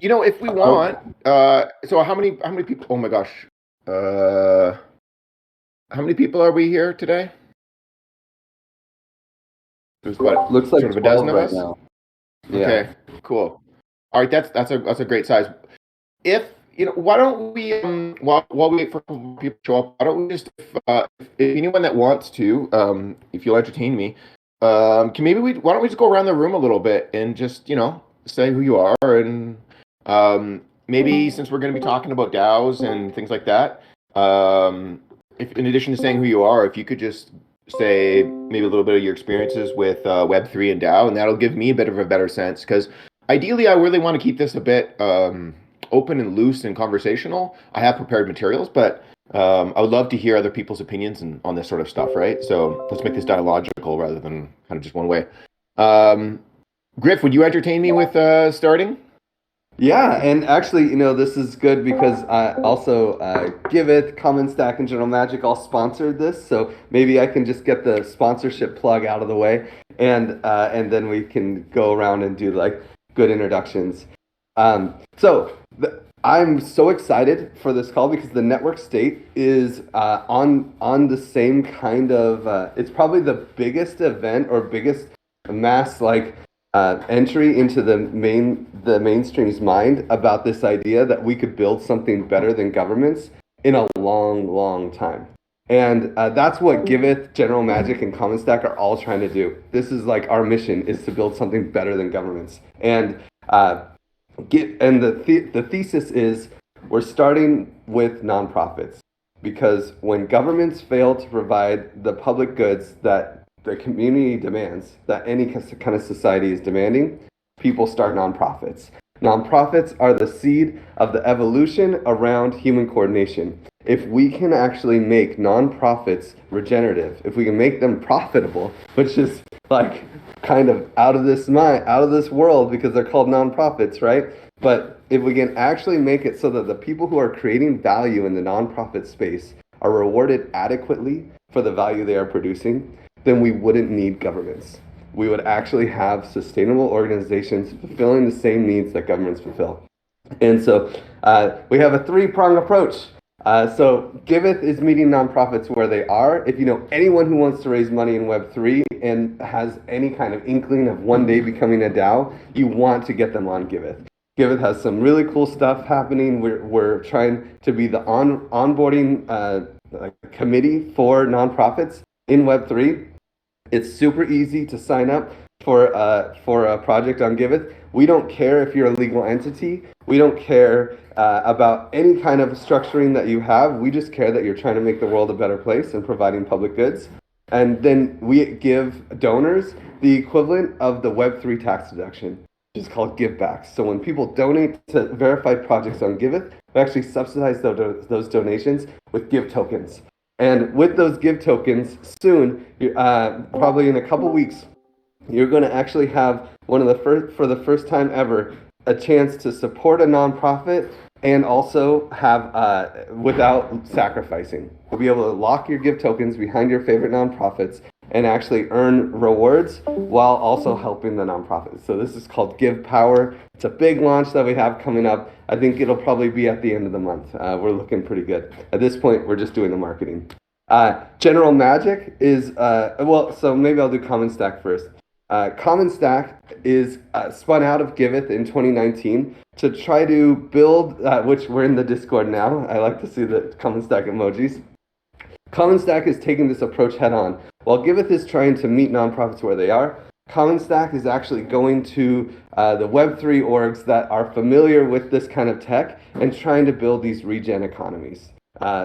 If we want, so how many people? Oh my gosh, uh, how many people are we here today? There's what, Looks like sort of a 12 dozen of right us? now. Yeah. Okay, cool. All right, that's a great size. If why don't we while we wait for people to show up, why don't we just if anyone that wants to, if you'll entertain me, can maybe we why don't we just go around the room a little bit and just say who you are and maybe since we're going to be talking about DAOs and things like that, if in addition to saying who you are, if you could just say maybe a little bit of your experiences with Web3 and DAO, and that'll give me a bit of a better sense because ideally I really want to keep this a bit open and loose and conversational. I have prepared materials, but I would love to hear other people's opinions on this sort of stuff, right? So let's make this dialogical rather than kind of just one way. Griff, would you entertain me with starting? Yeah, and actually, this is good because also Giveth, Common Stack, and General Magic all sponsored this, so maybe I can just get the sponsorship plug out of the way, and then we can go around and do like good introductions. I'm so excited for this call because the network state is on the same kind of. It's probably the biggest event or biggest mass entry into the mainstream's mind about this idea that we could build something better than governments in a long, long time. And that's what Giveth, General Magic, and Common Stack are all trying to do. This is like our mission is to build something better than governments. And the thesis is we're starting with nonprofits because when governments fail to provide the public goods that the community demands, that any kind of society is demanding, people start nonprofits. Nonprofits are the seed of the evolution around human coordination. If we can actually make nonprofits regenerative, if we can make them profitable, which is like kind of out of this world because they're called nonprofits, right? But if we can actually make it so that the people who are creating value in the nonprofit space are rewarded adequately for the value they are producing, then we wouldn't need governments. We would actually have sustainable organizations fulfilling the same needs that governments fulfill. And so we have a three-pronged approach. So Giveth is meeting nonprofits where they are. If you know anyone who wants to raise money in Web3 and has any kind of inkling of one day becoming a DAO, you want to get them on Giveth. Giveth has some really cool stuff happening. We're trying to be the onboarding committee for nonprofits in Web3. It's super easy to sign up for a project on Giveth. We don't care if you're a legal entity. We don't care about any kind of structuring that you have. We just care that you're trying to make the world a better place and providing public goods. And then we give donors the equivalent of the Web3 tax deduction, which is called givebacks. So when people donate to verified projects on Giveth, we actually subsidize those donations with give tokens. And with those give tokens, soon, probably in a couple weeks, you're going to actually have for the first time ever, a chance to support a nonprofit and also have without sacrificing. You'll be able to lock your give tokens behind your favorite nonprofits and actually earn rewards while also helping the nonprofit. So this is called Give Power. It's a big launch that we have coming up. I think it'll probably be at the end of the month. We're looking pretty good. At this point, we're just doing the marketing. General Magic is, so maybe I'll do Common Stack first. Common Stack is spun out of Giveth in 2019 to try to build, which we're in the Discord now. I like to see the Common Stack emojis. Common Stack is taking this approach head on. While Giveth is trying to meet nonprofits where they are, Common Stack is actually going to the Web3 orgs that are familiar with this kind of tech and trying to build these regen economies,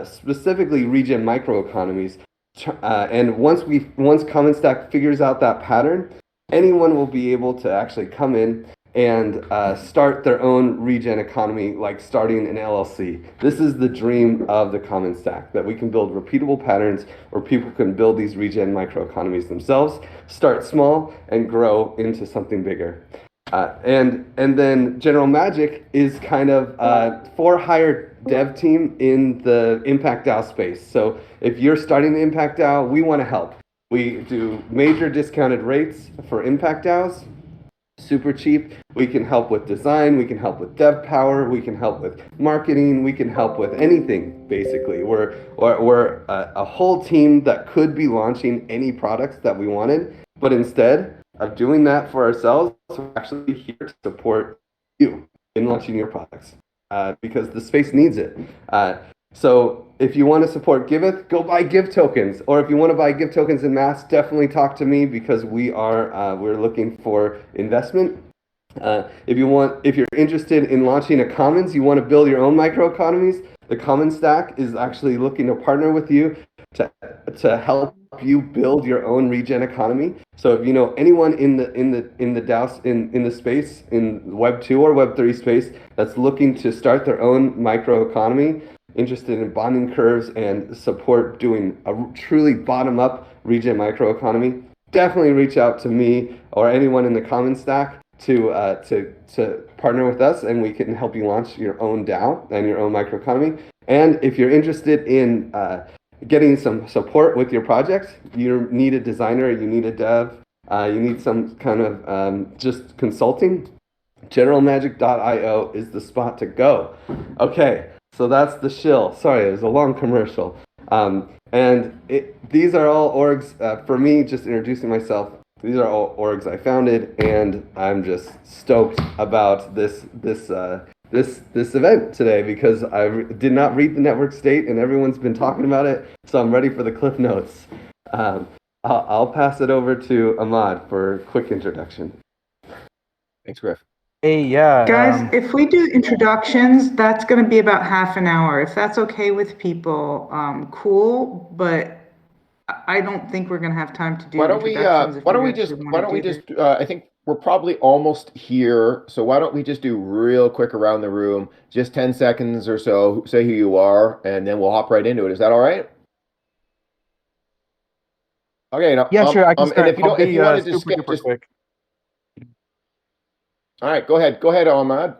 specifically regen microeconomies. And once Common Stack figures out that pattern, anyone will be able to actually come in and start their own regen economy, like starting an LLC. This is the dream of the Common Stack, that we can build repeatable patterns where people can build these regen microeconomies themselves, start small, and grow into something bigger. And then General Magic is kind of for-hire dev team in the Impact DAO space. So if you're starting the Impact DAO, we want to help. We do major discounted rates for Impact DAOs. super cheap. We can help with design, we can help with dev power, we can help with marketing, we can help with anything, basically. We're a whole team that could be launching any products that we wanted, but instead of doing that for ourselves, we're actually here to support you in launching your products because the space needs it. So if you want to support Giveth, go buy Give tokens. Or if you want to buy Give tokens in mass, definitely talk to me because we're looking for investment. If you're interested in launching a commons, you want to build your own microeconomies, the Commons Stack is actually looking to partner with you to help you build your own regen economy. So if you know anyone in the DAOs in the space in Web 2 or Web 3 space that's looking to start their own microeconomy, interested in bonding curves and support doing a truly bottom-up regen microeconomy, definitely reach out to me or anyone in the Commons Stack to partner with us, and we can help you launch your own DAO and your own microeconomy. And if you're interested in getting some support with your projects, you need a designer, you need a dev, you need some kind of just consulting, generalmagic.io is the spot to go. Okay, so that's the shill. Sorry, it was a long commercial. These are all orgs, for me, just introducing myself, these are all orgs I founded, and I'm just stoked about this event today because I did not read the network state and everyone's been talking about it, so I'm ready for the cliff notes. I'll pass it over to Ahmad for a quick introduction. Thanks, Griff. Hey, yeah. Guys, if we do introductions, that's going to be about half an hour. If that's okay with people, cool, but I don't think we're going to have time to do introductions. Why don't we just I think we're probably almost here, so why don't we just do real quick around the room, just 10 seconds or so, say who you are, and then we'll hop right into it. Is that all right? Okay. Yeah, sure. I can start. And if you want to just skip, super quick. All right, go ahead, Ahmad.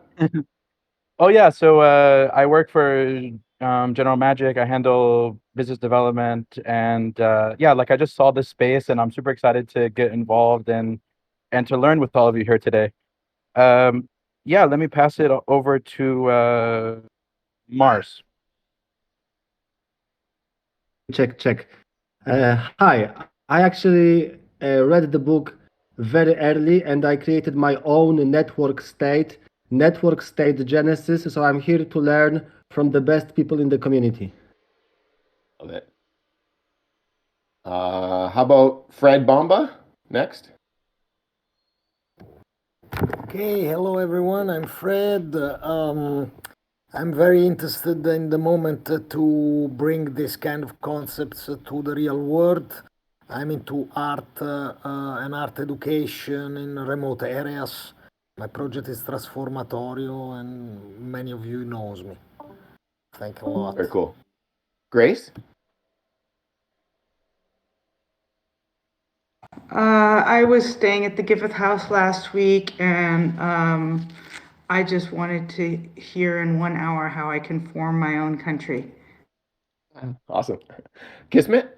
Oh yeah, so I work for General Magic. I handle business development, and yeah, like I just saw this space, and I'm super excited to get involved and to learn with all of you here today. Yeah, let me pass it over to Mars. Check. Hi, I actually read the book very early and I created my own network state genesis. So I'm here to learn from the best people in the community. Love it. How about Fred Bomba next? Okay, hello everyone. I'm Fred. I'm very interested in the moment to bring this kind of concepts to the real world. I'm into art and art education in remote areas. My project is Transformatorio, and many of you knows me. Thank you a lot. Very cool. Grace? I was staying at the Giveth House last week, and I just wanted to hear in 1 hour how I can form my own country. Awesome. Kismet?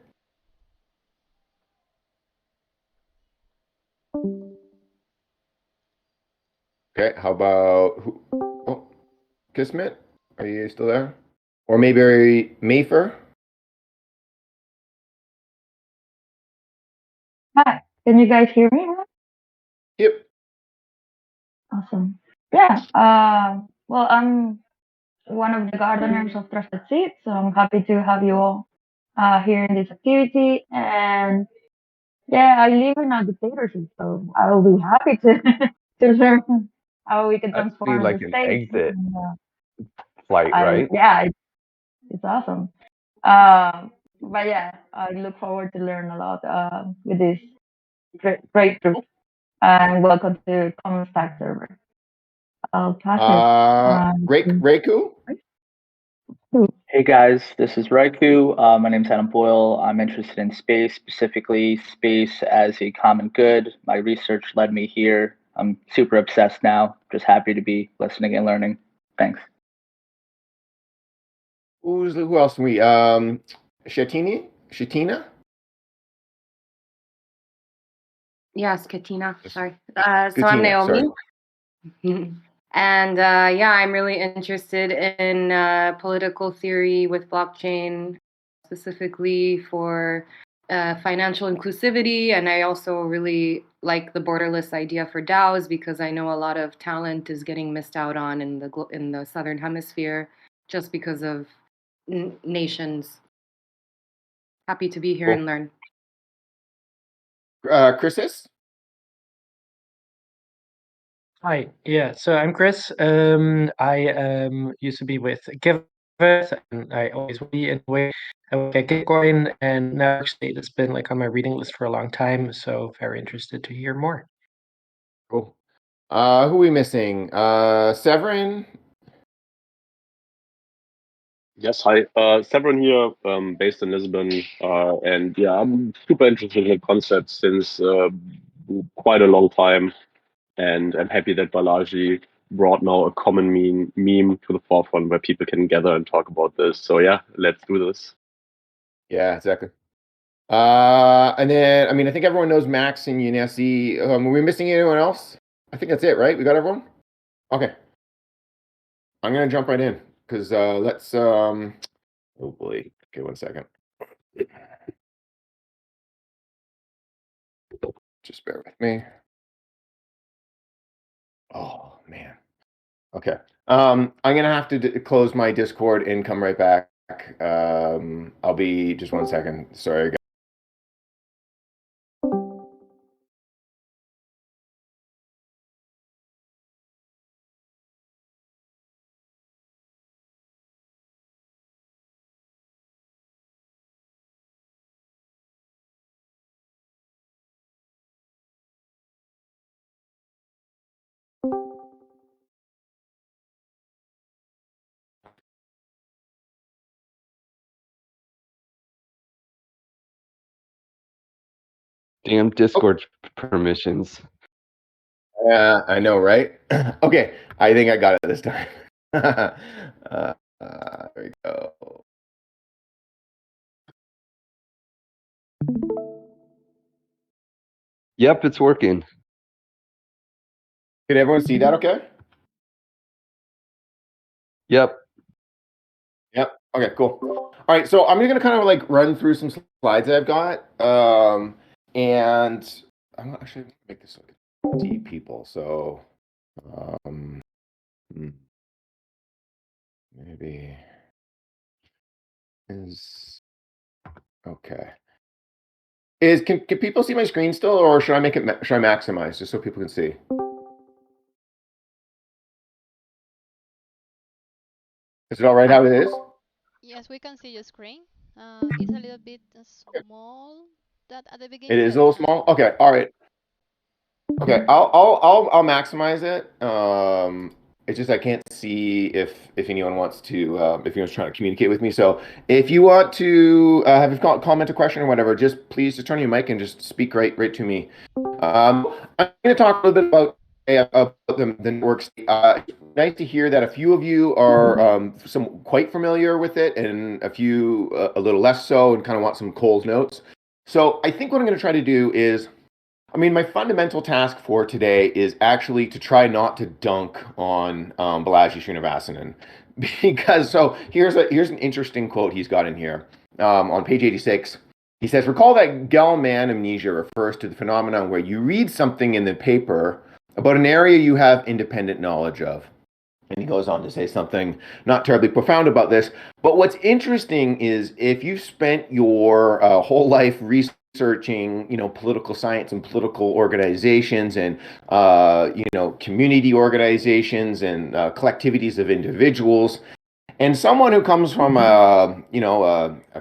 Okay, how about Kismet? Are you still there? Or maybe Mayfair? Hi, can you guys hear me? Yep. Awesome. Yeah. Well, I'm one of the gardeners of Trusted Seeds, so I'm happy to have you all here in this activity. And yeah, I live in a dictatorship, so I will be happy to to learn how we can That'd be transform like the an state. exit And, flight, right? yeah, it's awesome. But yeah, I look forward to learn a lot with this great group. And welcome to Common Stack server. I'll pass it. Reiku? Hey guys, this is Raiku. My name's Adam Boyle. I'm interested in space, specifically space as a common good. My research led me here. I'm super obsessed now. Just happy to be listening and learning. Thanks. Who else? Shatina? Yes, Katina. Sorry. So Katina, I'm Naomi. sorry. And yeah, I'm really interested in political theory with blockchain, specifically for financial inclusivity. And I also really like the borderless idea for DAOs because I know a lot of talent is getting missed out on in the Southern Hemisphere just because of nations. Happy to be here Cool. and learn. Chris's? Hi, yeah, so I'm Chris. I used to be with Giveth, and I always will be in a way. I work at Gitcoin, and now State has been like on my reading list for a long time, so very interested to hear more. Cool. Who are we missing? Severin? Yes, hi. Severin here, based in Lisbon, and yeah, I'm super interested in the concept since quite a long time, and I'm happy that Balaji brought now a common meme to the forefront where people can gather and talk about this. So yeah, let's do this. Yeah, exactly. And then, I mean, I think everyone knows Max and Yanesi. Are we missing anyone else? I think that's it, right? We got everyone? Okay. I'm gonna jump right in because let's oh boy. Okay, 1 second. Just bear with me. Oh man. Okay. I'm gonna have to close my Discord and come right back. I'll be just 1 second. Sorry, guys. Damn Discord permissions. Yeah, I know, right? Okay, I think I got it this time. There we go. Yep, it's working. Can everyone see that okay? Yep. Yep. Okay, cool. All right, so I'm gonna kind of like run through some slides that I've got. And I'm gonna actually make this like see people. So maybe is okay. Can people see my screen still, or should I make it should I maximize just so people can see? Is it all right how it is? Yes, we can see your screen. It's a little bit small that at the It beginning. is a little small. Okay, all right. Okay, I'll maximize it. It's just I can't see if anyone wants to if anyone's trying to communicate with me. So if you want to have a comment, a question, or whatever, just please just turn your mic and just speak right to me. I'm going to talk a little bit about the networks. It's nice to hear that a few of you are quite familiar with it, and a few a little less so, and kind of want some Cole's notes. So I think what I'm going to try to do is, I mean, my fundamental task for today is actually to try not to dunk on Balaji Srivasanan, because so here's an interesting quote he's got in here on page 86. He says, "Recall that Gell-Mann amnesia refers to the phenomenon where you read something in the paper about an area you have independent knowledge of." And he goes on to say something not terribly profound about this. But what's interesting is if you've spent your whole life researching, political science and political organizations and, community organizations and collectivities of individuals, and someone who comes from a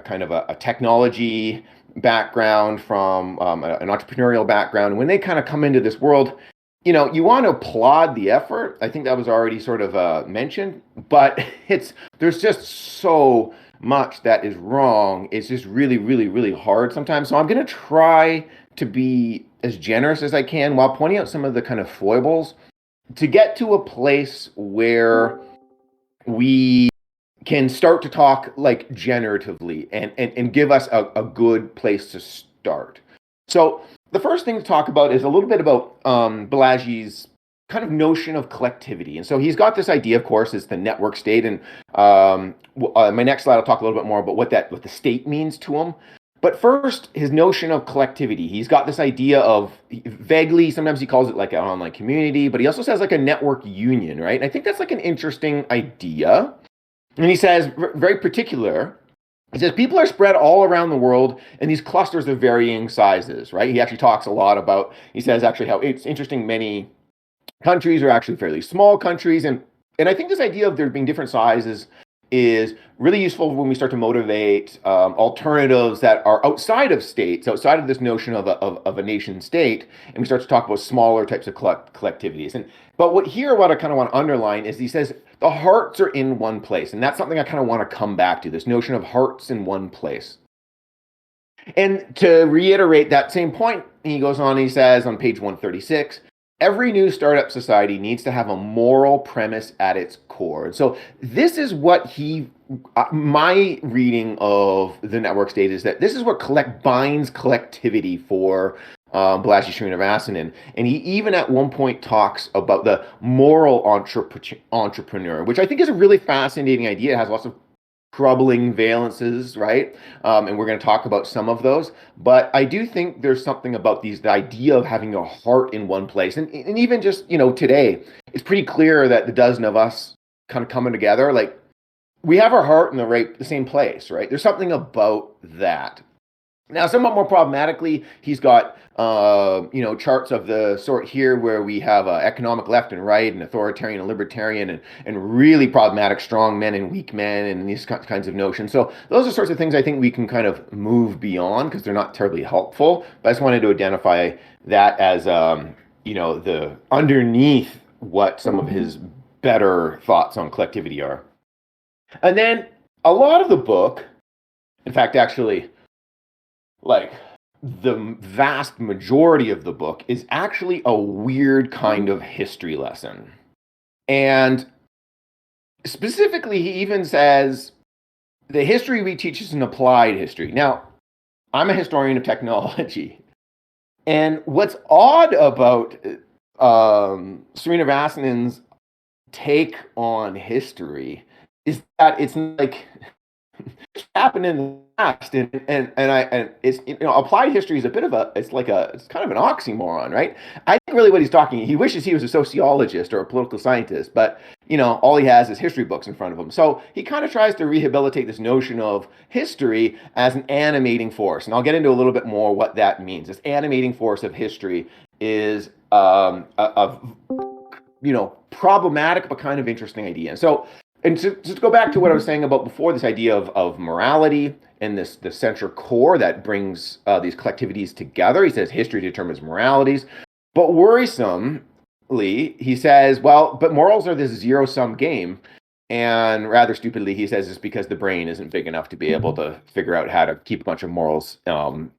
kind of a technology background, from an entrepreneurial background, when they kind of come into this world, you want to applaud the effort. I think that was already sort of mentioned, but there's just so much that is wrong. It's just really, really, really hard sometimes. So I'm going to try to be as generous as I can while pointing out some of the kind of foibles to get to a place where we can start to talk like generatively and give us a good place to start. So the first thing to talk about is a little bit about Balaji's kind of notion of collectivity. And so he's got this idea, of course, is the network state. And my next slide, I'll talk a little bit more about what the state means to him. But first, his notion of collectivity. He's got this idea of, vaguely, sometimes he calls it like an online community, but he also says like a network union, right? And I think that's like an interesting idea. And he says, very particular, he says people are spread all around the world in these clusters of varying sizes, right? He actually talks a lot about, he says actually how it's interesting, many countries are actually fairly small countries. And I think this idea of there being different sizes is really useful when we start to motivate alternatives that are outside of states, outside of this notion of a nation state, and we start to talk about smaller types of collectivities. But what I kind of want to underline is he says the hearts are in one place, and that's something I kind of want to come back to, this notion of hearts in one place. And to reiterate that same point, he goes on, he says on page 136, every new startup society needs to have a moral premise at its core. And so this is what my reading of the network state is that this is what binds collectivity for Balaji Srivasanan. And he even at one point talks about the moral entrepreneur, which I think is a really fascinating idea. It has lots of troubling valences, right? And we're going to talk about some of those. But I do think there's something about the idea of having a heart in one place. And even just, today, it's pretty clear that the dozen of us kind of coming together, like we have our heart in the same place, right? There's something about that. Now, somewhat more problematically, he's got, charts of the sort here where we have economic left and right and authoritarian and libertarian and really problematic strong men and weak men and these kinds of notions. So those are sorts of things I think we can kind of move beyond because they're not terribly helpful. But I just wanted to identify that as, the underneath what some of his better thoughts on collectivity are. And then a lot of the book, in fact, actually, like the vast majority of the book is actually a weird kind of history lesson. And specifically, he even says the history we teach is an applied history. Now, I'm a historian of technology. And what's odd about Srinivasanan's take on history is that it's like happened in the past, and it's applied history is a bit of it's kind of an oxymoron, right? I think really what he's talking, he wishes he was a sociologist or a political scientist, but all he has is history books in front of him. So he kind of tries to rehabilitate this notion of history as an animating force, and I'll get into a little bit more what that means. This animating force of history is problematic but kind of interesting idea. And to just go back to what I was saying about before, this idea of morality and the central core that brings these collectivities together. He says history determines moralities. But worrisomely, he says, but morals are this zero-sum game. And rather stupidly, he says it's because the brain isn't big enough to be able to figure out how to keep a bunch of morals in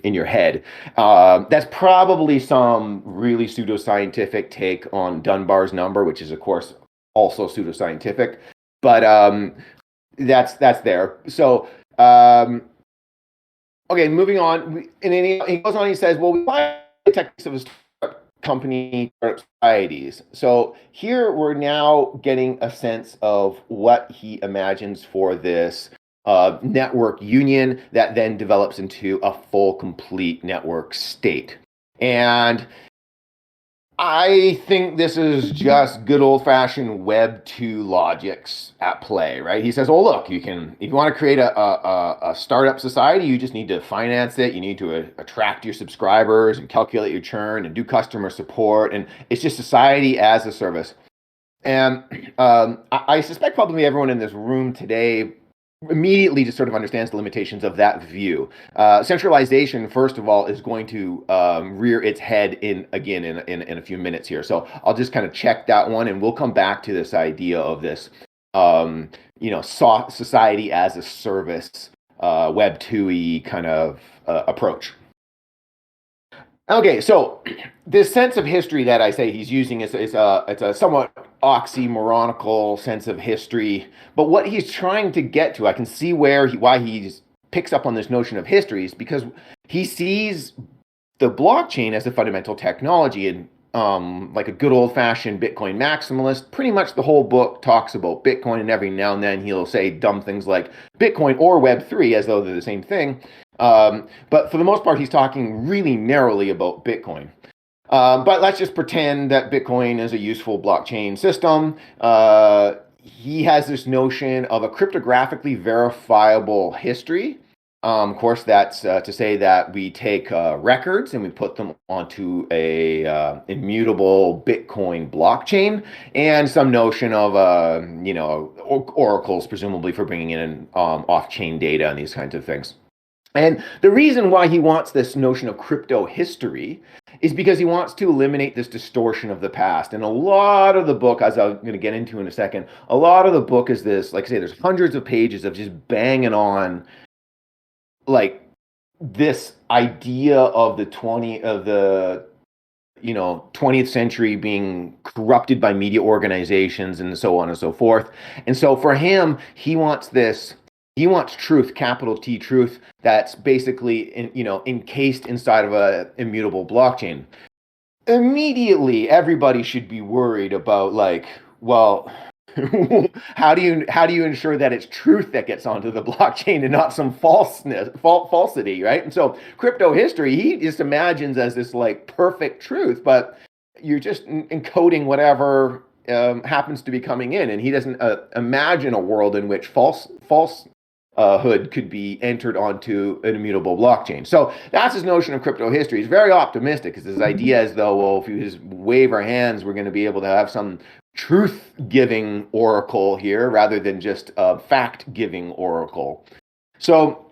your head. That's probably some really pseudoscientific take on Dunbar's number, which is, of course, also pseudoscientific, but that's there. So okay, moving on. And then he goes on. He says, "Well, we apply the techniques of company societies." So here we're now getting a sense of what he imagines for this network union that then develops into a full, complete network state. And I think this is just good old-fashioned Web 2 logics at play, right? He says, look, if you want to create a startup society, you just need to finance it. You need to attract your subscribers and calculate your churn and do customer support. And it's just society as a service. And I suspect probably everyone in this room today immediately just sort of understands the limitations of that view. Centralization, first of all, is going to rear its head in a few minutes here. So I'll just kind of check that one, and we'll come back to this idea of this, society as a service, Web 2-y kind of approach. Okay, so this sense of history that I say he's using is it's a somewhat oxymoronical sense of history, but what he's trying to get to, I can see why he picks up on this notion of history, is because he sees the blockchain as a fundamental technology, and like a good old-fashioned Bitcoin maximalist, pretty much the whole book talks about Bitcoin, and every now and then he'll say dumb things like Bitcoin or Web3 as though they're the same thing. But for the most part, he's talking really narrowly about Bitcoin. But let's just pretend that Bitcoin is a useful blockchain system. He has this notion of a cryptographically verifiable history. Of course, that's to say that we take records and we put them onto a immutable Bitcoin blockchain, and some notion of oracles, presumably for bringing in off-chain data and these kinds of things. And the reason why he wants this notion of crypto history is because he wants to eliminate this distortion of the past. And a lot of the book, as I'm going to get into in a second, a lot of the book is this, like I say, there's hundreds of pages of just banging on like this idea of the 20th century being corrupted by media organizations and so on and so forth. And so for him, he wants truth, capital T truth, that's basically encased inside of a immutable blockchain. Immediately, everybody should be worried about, like, well, how do you ensure that it's truth that gets onto the blockchain and not some falsity, right? And so crypto history, he just imagines as this like perfect truth, but you're just encoding whatever happens to be coming in, and he doesn't imagine a world in which falsehood could be entered onto an immutable blockchain. So that's his notion of crypto history. He's very optimistic, because his idea is, though, well, if we just wave our hands, we're going to be able to have some truth-giving oracle here rather than just a fact-giving oracle. So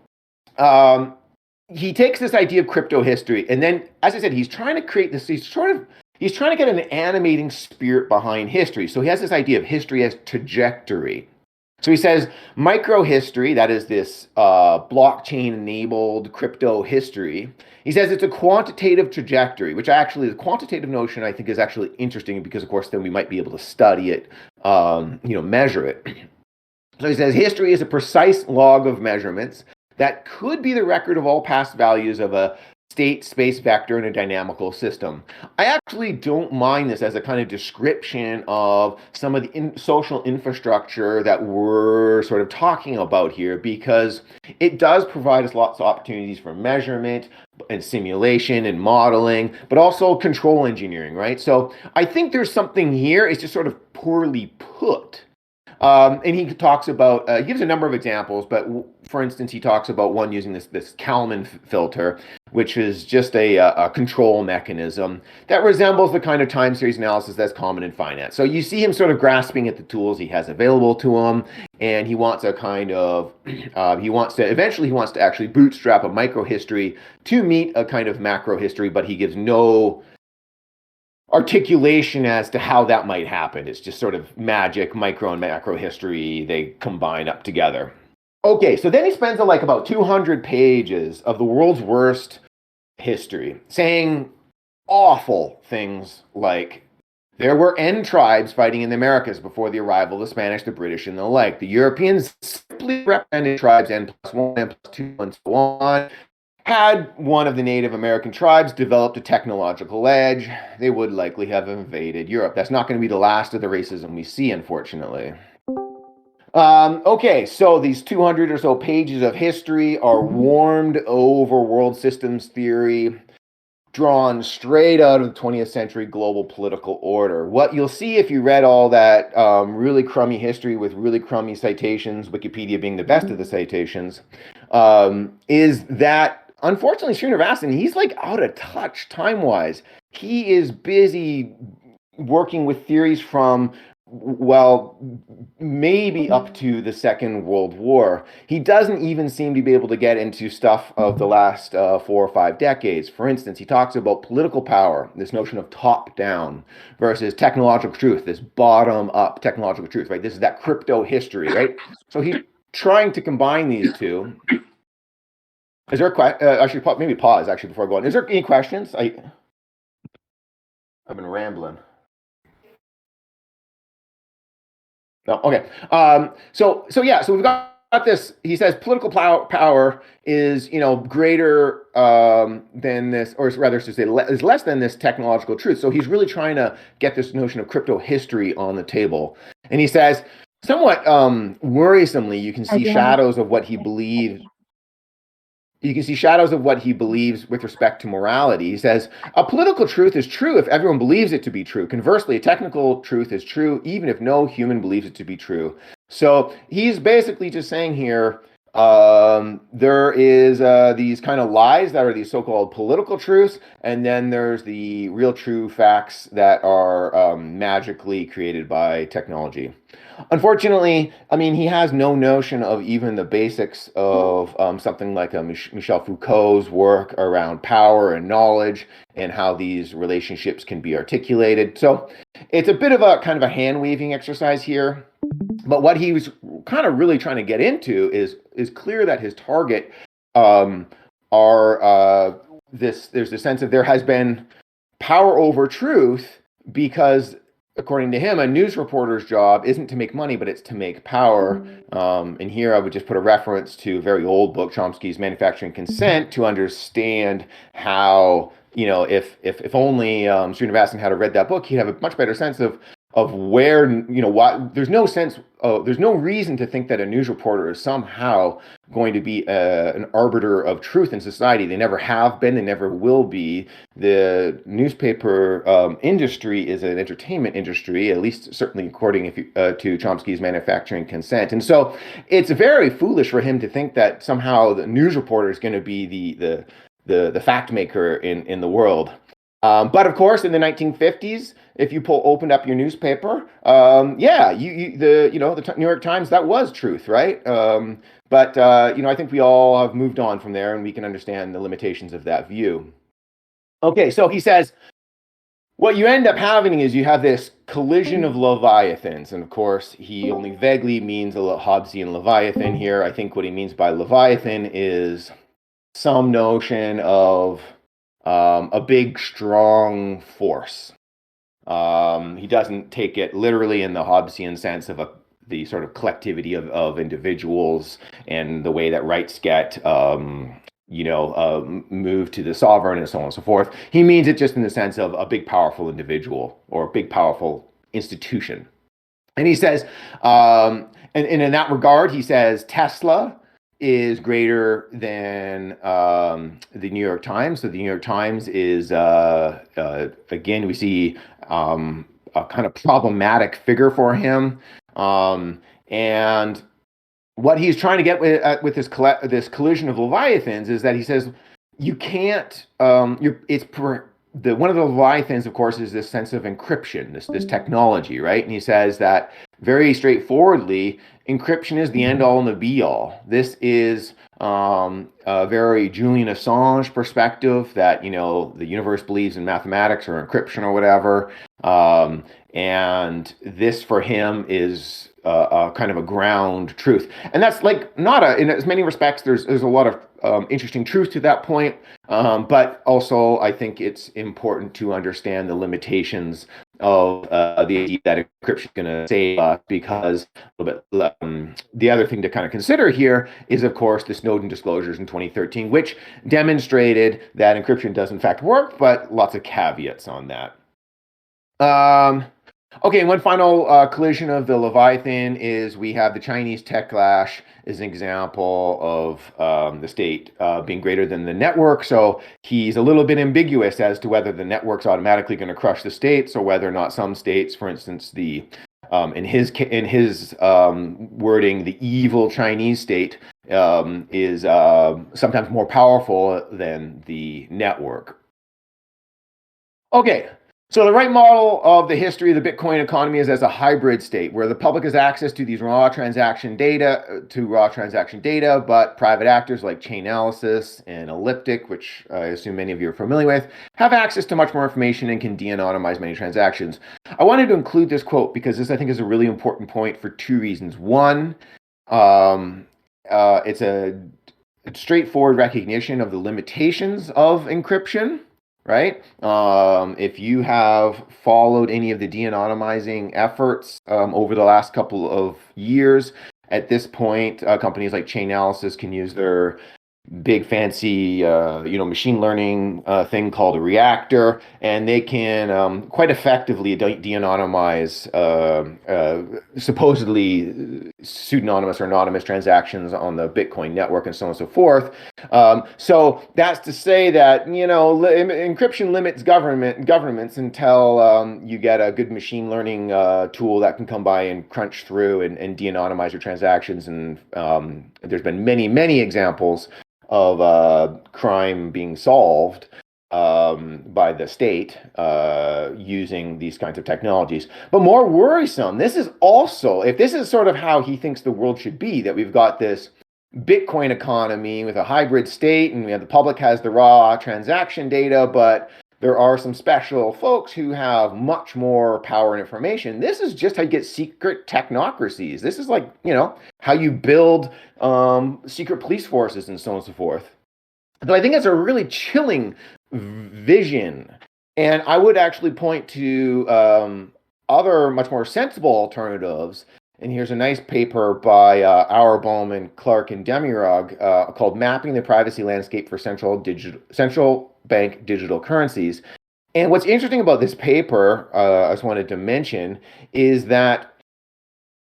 he takes this idea of crypto history, and then, as I said, he's trying to create this, he's trying to get an animating spirit behind history. So he has this idea of history as trajectory. So he says microhistory, that is this blockchain-enabled crypto history, he says it's a quantitative trajectory, which actually, the quantitative notion I think is actually interesting, because of course then we might be able to study it, measure it. So he says history is a precise log of measurements that could be the record of all past values of a state, space, vector in a dynamical system. I actually don't mind this as a kind of description of some of the social infrastructure that we're sort of talking about here, because it does provide us lots of opportunities for measurement and simulation and modeling, but also control engineering, right? So I think there's something here. It's just sort of poorly put. And he talks about, he gives a number of examples, but for instance, he talks about one using this Kalman filter, which is just a control mechanism that resembles the kind of time series analysis that's common in finance. So you see him sort of grasping at the tools he has available to him, and he wants a kind of, he wants to actually bootstrap a micro history to meet a kind of macro history, but he gives no articulation as to how that might happen. It's just sort of magic, micro and macro history, they combine up together. Okay, so then he spends like about 200 pages of the world's worst history, saying awful things like, there were N tribes fighting in the Americas before the arrival of the Spanish, the British, and the like. The Europeans simply represented tribes N+1, N+2, and so on. Had one of the Native American tribes developed a technological edge, they would likely have invaded Europe. That's not going to be the last of the racism we see, unfortunately. Okay, so these 200 or so pages of history are warmed over world systems theory, drawn straight out of the 20th century global political order. What you'll see if you read all that really crummy history with really crummy citations, Wikipedia being the best of the citations, is that unfortunately, Srinivasan, he's like out of touch time-wise. He is busy working with theories from, well, maybe up to the Second World War. He doesn't even seem to be able to get into stuff of the last 4 or 5 decades. For instance, he talks about political power, this notion of top-down versus technological truth, this bottom-up technological truth, right? This is that crypto history, right? So he's trying to combine these two. Is there a question? Actually, maybe pause actually before I go on. Is there any questions? I've been rambling. No, okay. So we've got about this. He says political power is, greater than this, or rather to say, is less than this technological truth. So he's really trying to get this notion of crypto history on the table. And he says, somewhat worrisomely, you can see shadows of what he believes. You can see shadows of what he believes with respect to morality. He says, a political truth is true if everyone believes it to be true. Conversely, a technical truth is true even if no human believes it to be true. So he's basically just saying here, there is these kind of lies that are these so-called political truths, and then there's the real true facts that are magically created by technology. Unfortunately, I mean, he has no notion of even the basics of something like Michel Foucault's work around power and knowledge and how these relationships can be articulated. So it's a bit of a kind of a hand-waving exercise here. But what he was kind of really trying to get into is clear that his target there's a sense of there has been power over truth because, according to him, a news reporter's job isn't to make money, but it's to make power. And here I would just put a reference to a very old book, Chomsky's Manufacturing Consent, to understand how, if only Srinivasan had read that book, he'd have a much better sense of where, why there's no reason to think that a news reporter is somehow going to be an arbiter of truth in society. They never have been, they never will be. The newspaper industry is an entertainment industry, at least certainly according to Chomsky's Manufacturing Consent. And so it's very foolish for him to think that somehow the news reporter is going to be the fact maker in the world. But of course, in the 1950s, if you opened up your newspaper, the New York Times, that was truth, right? But I think we all have moved on from there, and we can understand the limitations of that view. Okay, so he says, what you end up having is you have this collision of leviathans, and of course, he only vaguely means a Hobbesian leviathan here. I think what he means by leviathan is some notion of a big, strong force. He doesn't take it literally in the Hobbesian sense of the sort of collectivity of individuals and the way that rights get, moved to the sovereign and so on and so forth. He means it just in the sense of a big, powerful individual or a big, powerful institution. And he says, and in that regard, he says Tesla is greater than the New York Times. So the New York Times is, again, we see a kind of problematic figure for him. And what he's trying to get with this collision of leviathans is that he says you can't. One of the leviathans, of course, is this sense of encryption, this technology, right? And he says that very straightforwardly, encryption is the end all and the be all. This is a very Julian Assange perspective that, the universe believes in mathematics or encryption or whatever. And this for him is a kind of a ground truth. And that's like in as many respects, there's a lot of interesting truth to that point. But also I think it's important to understand the limitations of the idea that encryption is going to save us, because a little bit, the other thing to kind of consider here is, of course, the Snowden disclosures in 2013, which demonstrated that encryption does in fact work, but lots of caveats on that. Okay, one final collision of the Leviathan is we have the Chinese tech clash as an example of the state being greater than the network. So he's a little bit ambiguous as to whether the network's automatically going to crush the states, or whether or not some states, for instance, in his wording, the evil Chinese state is sometimes more powerful than the network. Okay. So the right model of the history of the Bitcoin economy is as a hybrid state where the public has access to these raw transaction data, but private actors like Chainalysis and Elliptic, which I assume many of you are familiar with, have access to much more information and can de-anonymize many transactions. I wanted to include this quote because this, I think, is a really important point for two reasons. One, it's a straightforward recognition of the limitations of encryption. Right? If you have followed any of the de-anonymizing efforts over the last couple of years, At this point, companies like Chainalysis can use their big fancy machine learning thing called a reactor, and they can quite effectively de-anonymize supposedly pseudonymous or anonymous transactions on the Bitcoin network and so on and so forth. So that's to say that encryption limits governments until you get a good machine learning tool that can come by and crunch through and de-anonymize your transactions. And there's been many examples of crime being solved by the state using these kinds of technologies. But more worrisome, this is also, if this is sort of how he thinks the world should be, that we've got this Bitcoin economy with a hybrid state, and the public has the raw transaction data, but there are some special folks who have much more power and information. This is just how you get secret technocracies. This is like, how you build secret police forces and so on and so forth. But I think it's a really chilling vision. And I would actually point to other much more sensible alternatives. And here's a nice paper by Auerbaum and Clark and Demirog called Mapping the Privacy Landscape for Central Bank Digital Currencies. And what's interesting about this paper, I just wanted to mention, is that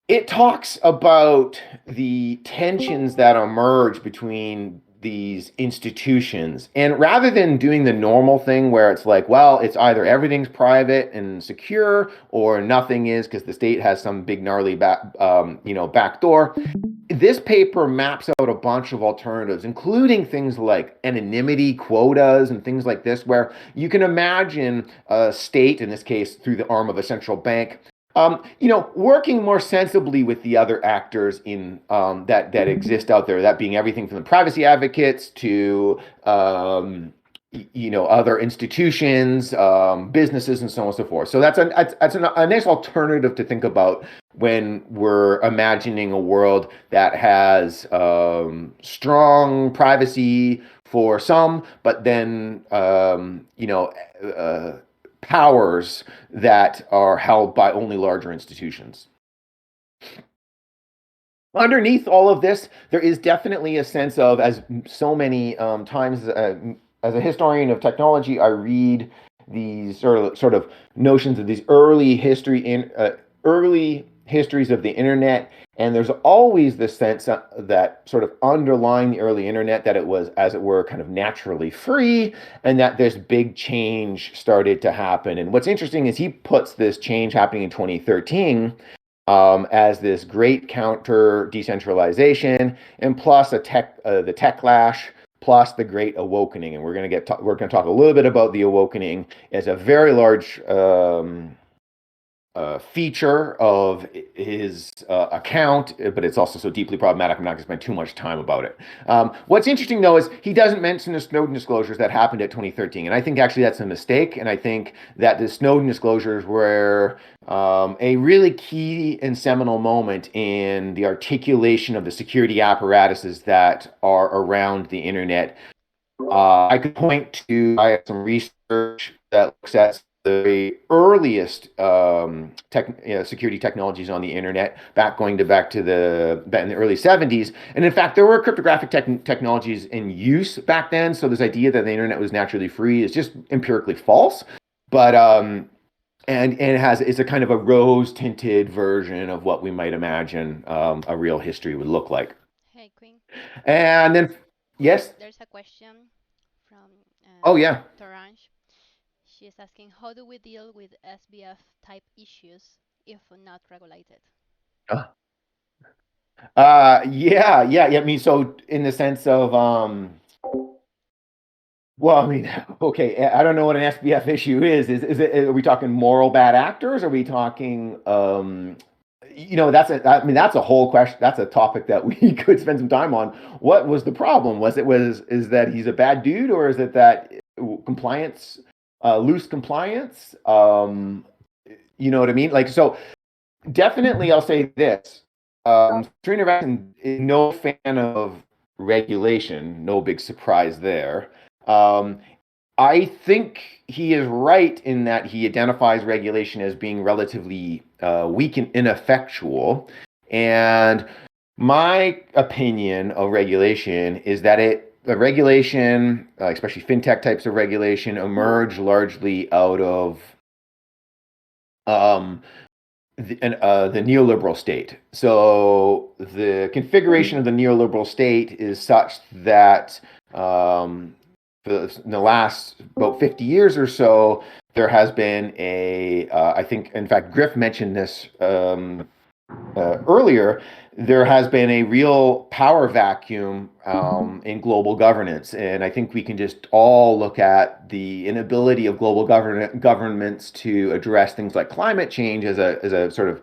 it talks about the tensions that emerge between these institutions. And rather than doing the normal thing where it's like, well, it's either everything's private and secure or nothing is because the state has some big gnarly backdoor, this paper maps out a bunch of alternatives, including things like anonymity quotas and things like this, where you can imagine a state, in this case through the arm of a central bank, working more sensibly with the other actors in that exist out there. That being everything from the privacy advocates to other institutions, businesses, and so on and so forth. So that's a nice alternative to think about when we're imagining a world that has strong privacy for some, but then powers that are held by only larger institutions. Underneath all of this, there is definitely a sense of, as so many times as a historian of technology, I read these sort of notions of these early histories of the internet, and there's always this sense that sort of underlying the early internet, that it was, as it were, kind of naturally free, and that this big change started to happen. And what's interesting is he puts this change happening in 2013 as this great counter decentralization, and plus the techlash, plus the Great Awakening. And we're going to talk a little bit about the Awakening as a very large feature of his account, but it's also so deeply problematic I'm not going to spend too much time about it. What's interesting, though, is he doesn't mention the Snowden disclosures that happened at 2013, and I think actually that's a mistake, and I think that the Snowden disclosures were a really key and seminal moment in the articulation of the security apparatuses that are around the internet. I could point to, I have some research that looks at the very earliest security technologies on the internet, going back in the early 70s. And in fact, there were cryptographic technologies in use back then. So this idea that the internet was naturally free is just empirically false. But it's a kind of a rose-tinted version of what we might imagine a real history would look like. Hey, Quinn. And then, yes? There's a question from Torange. She is asking, how do we deal with SBF type issues if not regulated? Yeah. I mean, so in the sense of, well, I mean, okay, I don't know what an SBF issue is. Are we talking moral bad actors? Are we talking, that's a whole question. That's a topic that we could spend some time on. What was the problem? Is that he's a bad dude, or is it that compliance, loose compliance? You know what I mean? Like, so definitely I'll say this. Srinivasan is no fan of regulation. No big surprise there. I think he is right in that he identifies regulation as being relatively weak and ineffectual. And My opinion of regulation is that the regulation, especially fintech types of regulation, emerge largely out of the neoliberal state. So the configuration of the neoliberal state is such that in the last about 50 years or so, there has been I think, in fact, Griff mentioned this earlier, there has been a real power vacuum in global governance. And I think we can just all look at the inability of global governments to address things like climate change as a sort of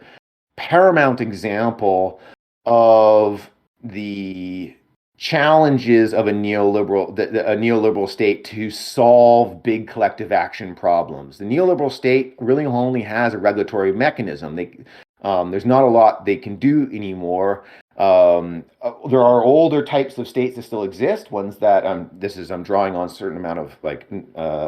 paramount example of the challenges of a neoliberal state to solve big collective action problems. The neoliberal state really only has a regulatory mechanism. There's not a lot they can do anymore. There are older types of states that still exist, ones that I'm drawing on a certain amount of like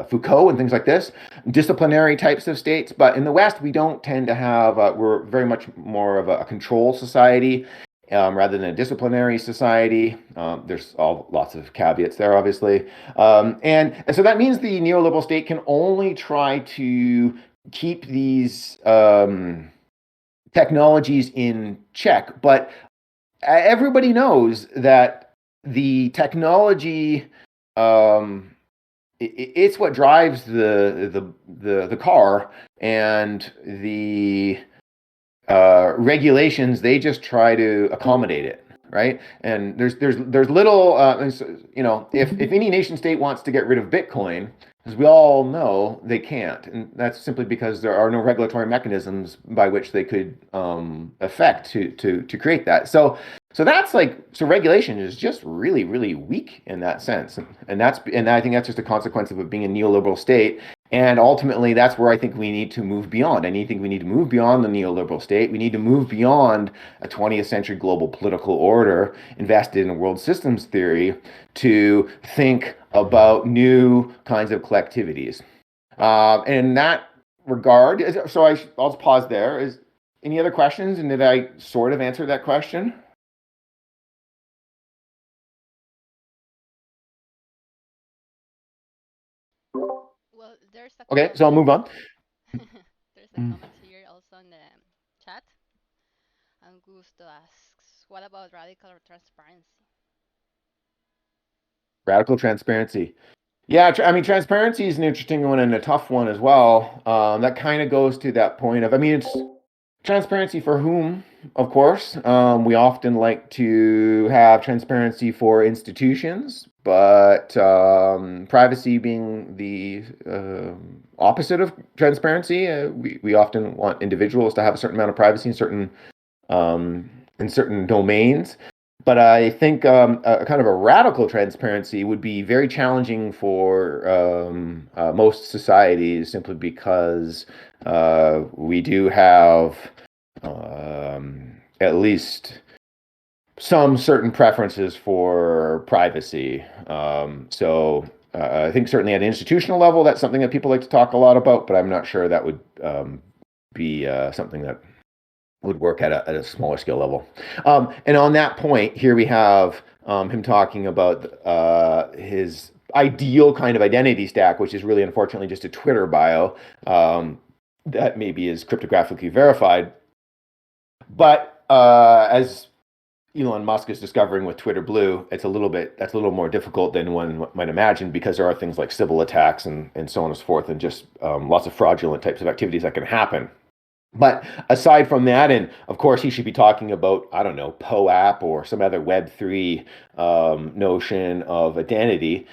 Foucault and things like this, disciplinary types of states. But in the West, we don't tend to have, we're very much more of a control society rather than a disciplinary society. There's lots of caveats there, obviously. And so that means the neoliberal state can only try to keep these technologies in check. But everybody knows that the technology, it's what drives the car, and the regulations, they just try to accommodate it, right? And there's little, if any nation state wants to get rid of Bitcoin, as we all know, they can't, and that's simply because there are no regulatory mechanisms by which they could affect to create that. So regulation is just really, really weak in that sense, and I think that's just a consequence of it being a neoliberal state. And ultimately, that's where I think we need to move beyond. I think we need to move beyond the neoliberal state. We need to move beyond a 20th century global political order invested in world systems theory to think about new kinds of collectivities. In that regard, so I'll just pause there. Is any other questions? And did I sort of answer that question? Well, there's a Okay, so I'll move on. There's a comment here also in the chat. Augusto asks, what about radical transparency? Radical transparency. Yeah, transparency is an interesting one and a tough one as well. That kind of goes to that point of, it's transparency for whom, of course. We often like to have transparency for institutions, but privacy being the opposite of transparency. We often want individuals to have a certain amount of privacy in certain domains. But I think a kind of a radical transparency would be very challenging for most societies, simply because we do have at least some certain preferences for privacy. So I think certainly at an institutional level, that's something that people like to talk a lot about, but I'm not sure that would be something that would work at a smaller scale level. And on that point, here we have him talking about his ideal kind of identity stack, which is really, unfortunately, just a Twitter bio that maybe is cryptographically verified. But as Elon Musk is discovering with Twitter Blue, that's a little more difficult than one might imagine, because there are things like Sybil attacks and so on and so forth, and just lots of fraudulent types of activities that can happen. But aside from that, and of course, he should be talking about, I don't know, POAP or some other Web3 notion of identity.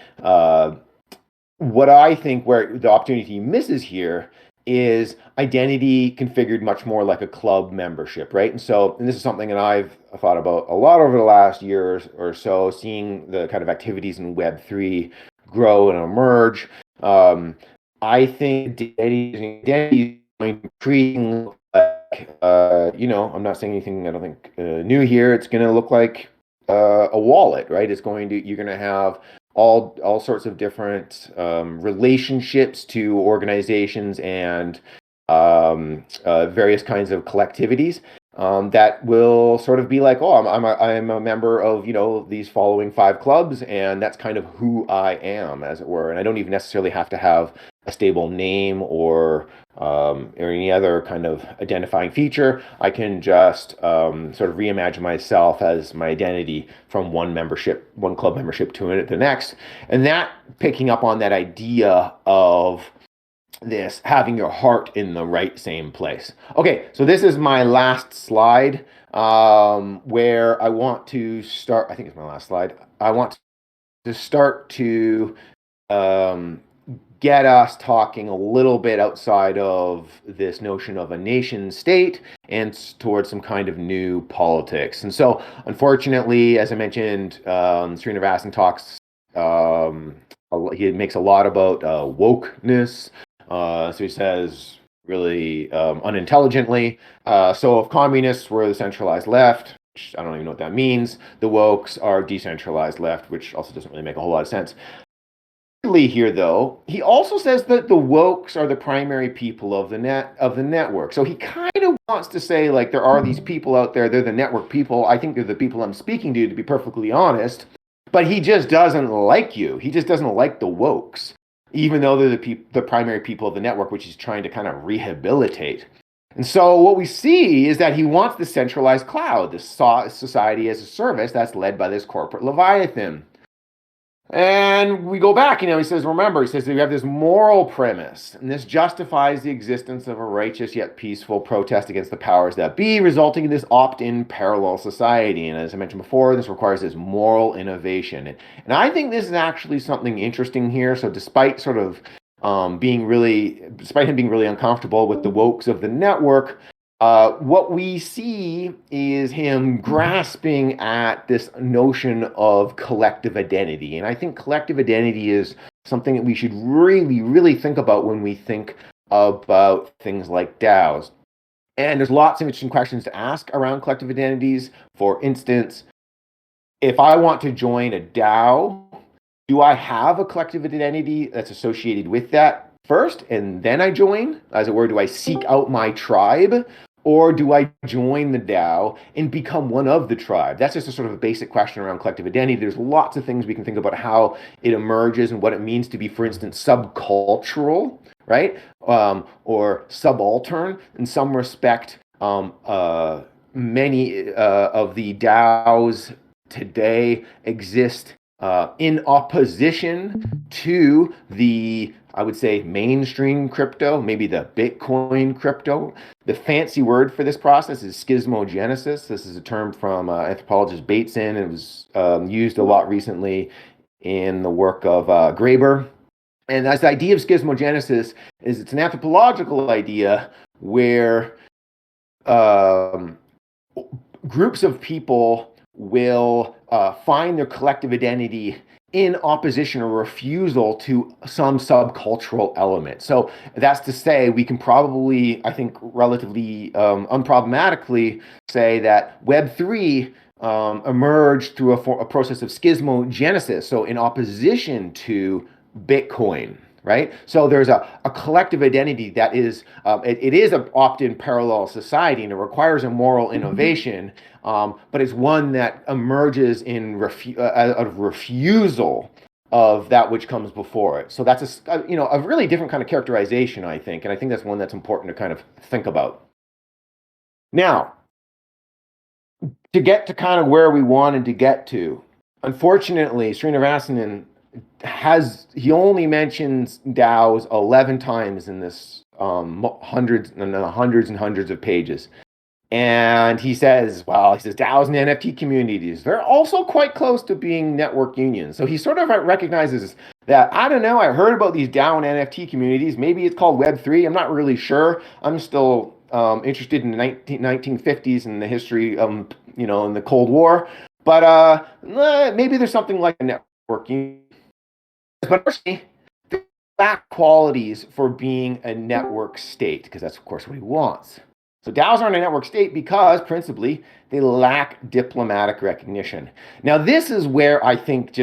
What I think where the opportunity misses here is identity configured much more like a club membership, right? And this is something that I've thought about a lot over the last year or so, seeing the kind of activities in Web3 grow and emerge. I think identity increasing like I'm not saying anything I don't think new here. It's going to look like a wallet, right? You're going to have all sorts of different relationships to organizations and various kinds of collectivities. that will sort of be like, oh, I'm a member of, these following 5 clubs, and that's kind of who I am, as it were. And I don't even necessarily have to have a stable name or any other kind of identifying feature. I can just sort of reimagine myself as my identity from one club membership to the next. And that, picking up on that idea of this having your heart in the right same place. Okay, so this is my last slide, where I want to start. I think it's my last slide. I want to start to get us talking a little bit outside of this notion of a nation state and towards some kind of new politics. And so, unfortunately, as I mentioned, Srinivasan talks, he makes a lot about wokeness. So he says really unintelligently, so if communists were the centralized left, which I don't even know what that means, the wokes are decentralized left, which also doesn't really make a whole lot of sense. Here, though, he also says that the wokes are the primary people of the network. So he kind of wants to say, like, there are these people out there, they're the network people. I think they're the people I'm speaking to be perfectly honest. But he just doesn't like you. He just doesn't like the wokes, even though they're the primary people of the network, which he's trying to kind of rehabilitate. And so what we see is that he wants the centralized cloud, the society as a service that's led by this corporate Leviathan. And we go back, he says, remember, he says that we have this moral premise, and this justifies the existence of a righteous yet peaceful protest against the powers that be, resulting in this opt-in parallel society. And as I mentioned before, this requires this moral innovation. And I think this is actually something interesting here. So despite sort of despite him being really uncomfortable with the wokes of the network, what we see is him grasping at this notion of collective identity. And I think collective identity is something that we should really, really think about when we think about things like DAOs. And there's lots of interesting questions to ask around collective identities. For instance, if I want to join a DAO, do I have a collective identity that's associated with that first, and then I join? As it were, do I seek out my tribe? Or do I join the DAO and become one of the tribe? That's just a sort of a basic question around collective identity. There's lots of things we can think about how it emerges and what it means to be, for instance, subcultural, right? Or subaltern. In some respect, many of the DAOs today exist in opposition to the, I would say, mainstream crypto, maybe the Bitcoin crypto. The fancy word for this process is schismogenesis. This is a term from anthropologist Bateson. It was used a lot recently in the work of Graeber. And this idea of schismogenesis is it's an anthropological idea where groups of people will find their collective identity in opposition or refusal to some subcultural element. So that's to say, we can probably, I think, relatively unproblematically say that Web3 emerged through a process of schismogenesis, so in opposition to Bitcoin, right? So there's a collective identity that is, it is an opt-in parallel society, and it requires a moral innovation, but it's one that emerges in out of refusal of that which comes before it. So that's a really different kind of characterization, I think, and I think that's one that's important to kind of think about. Now, to get to kind of where we wanted to get to, unfortunately, Srinivasanan he only mentions DAOs 11 times in this hundreds and hundreds of pages. And he says DAOs and NFT communities, they're also quite close to being network unions. So he sort of recognizes that, I don't know, I heard about these DAO and NFT communities. Maybe it's called Web3. I'm not really sure. I'm still interested in the 1950s and the history, in the Cold War. But maybe there's something like a network union. But personally, they lack qualities for being a network state, because that's, of course, what he wants. So DAOs aren't a network state because, principally, they lack diplomatic recognition. Now, this is where I think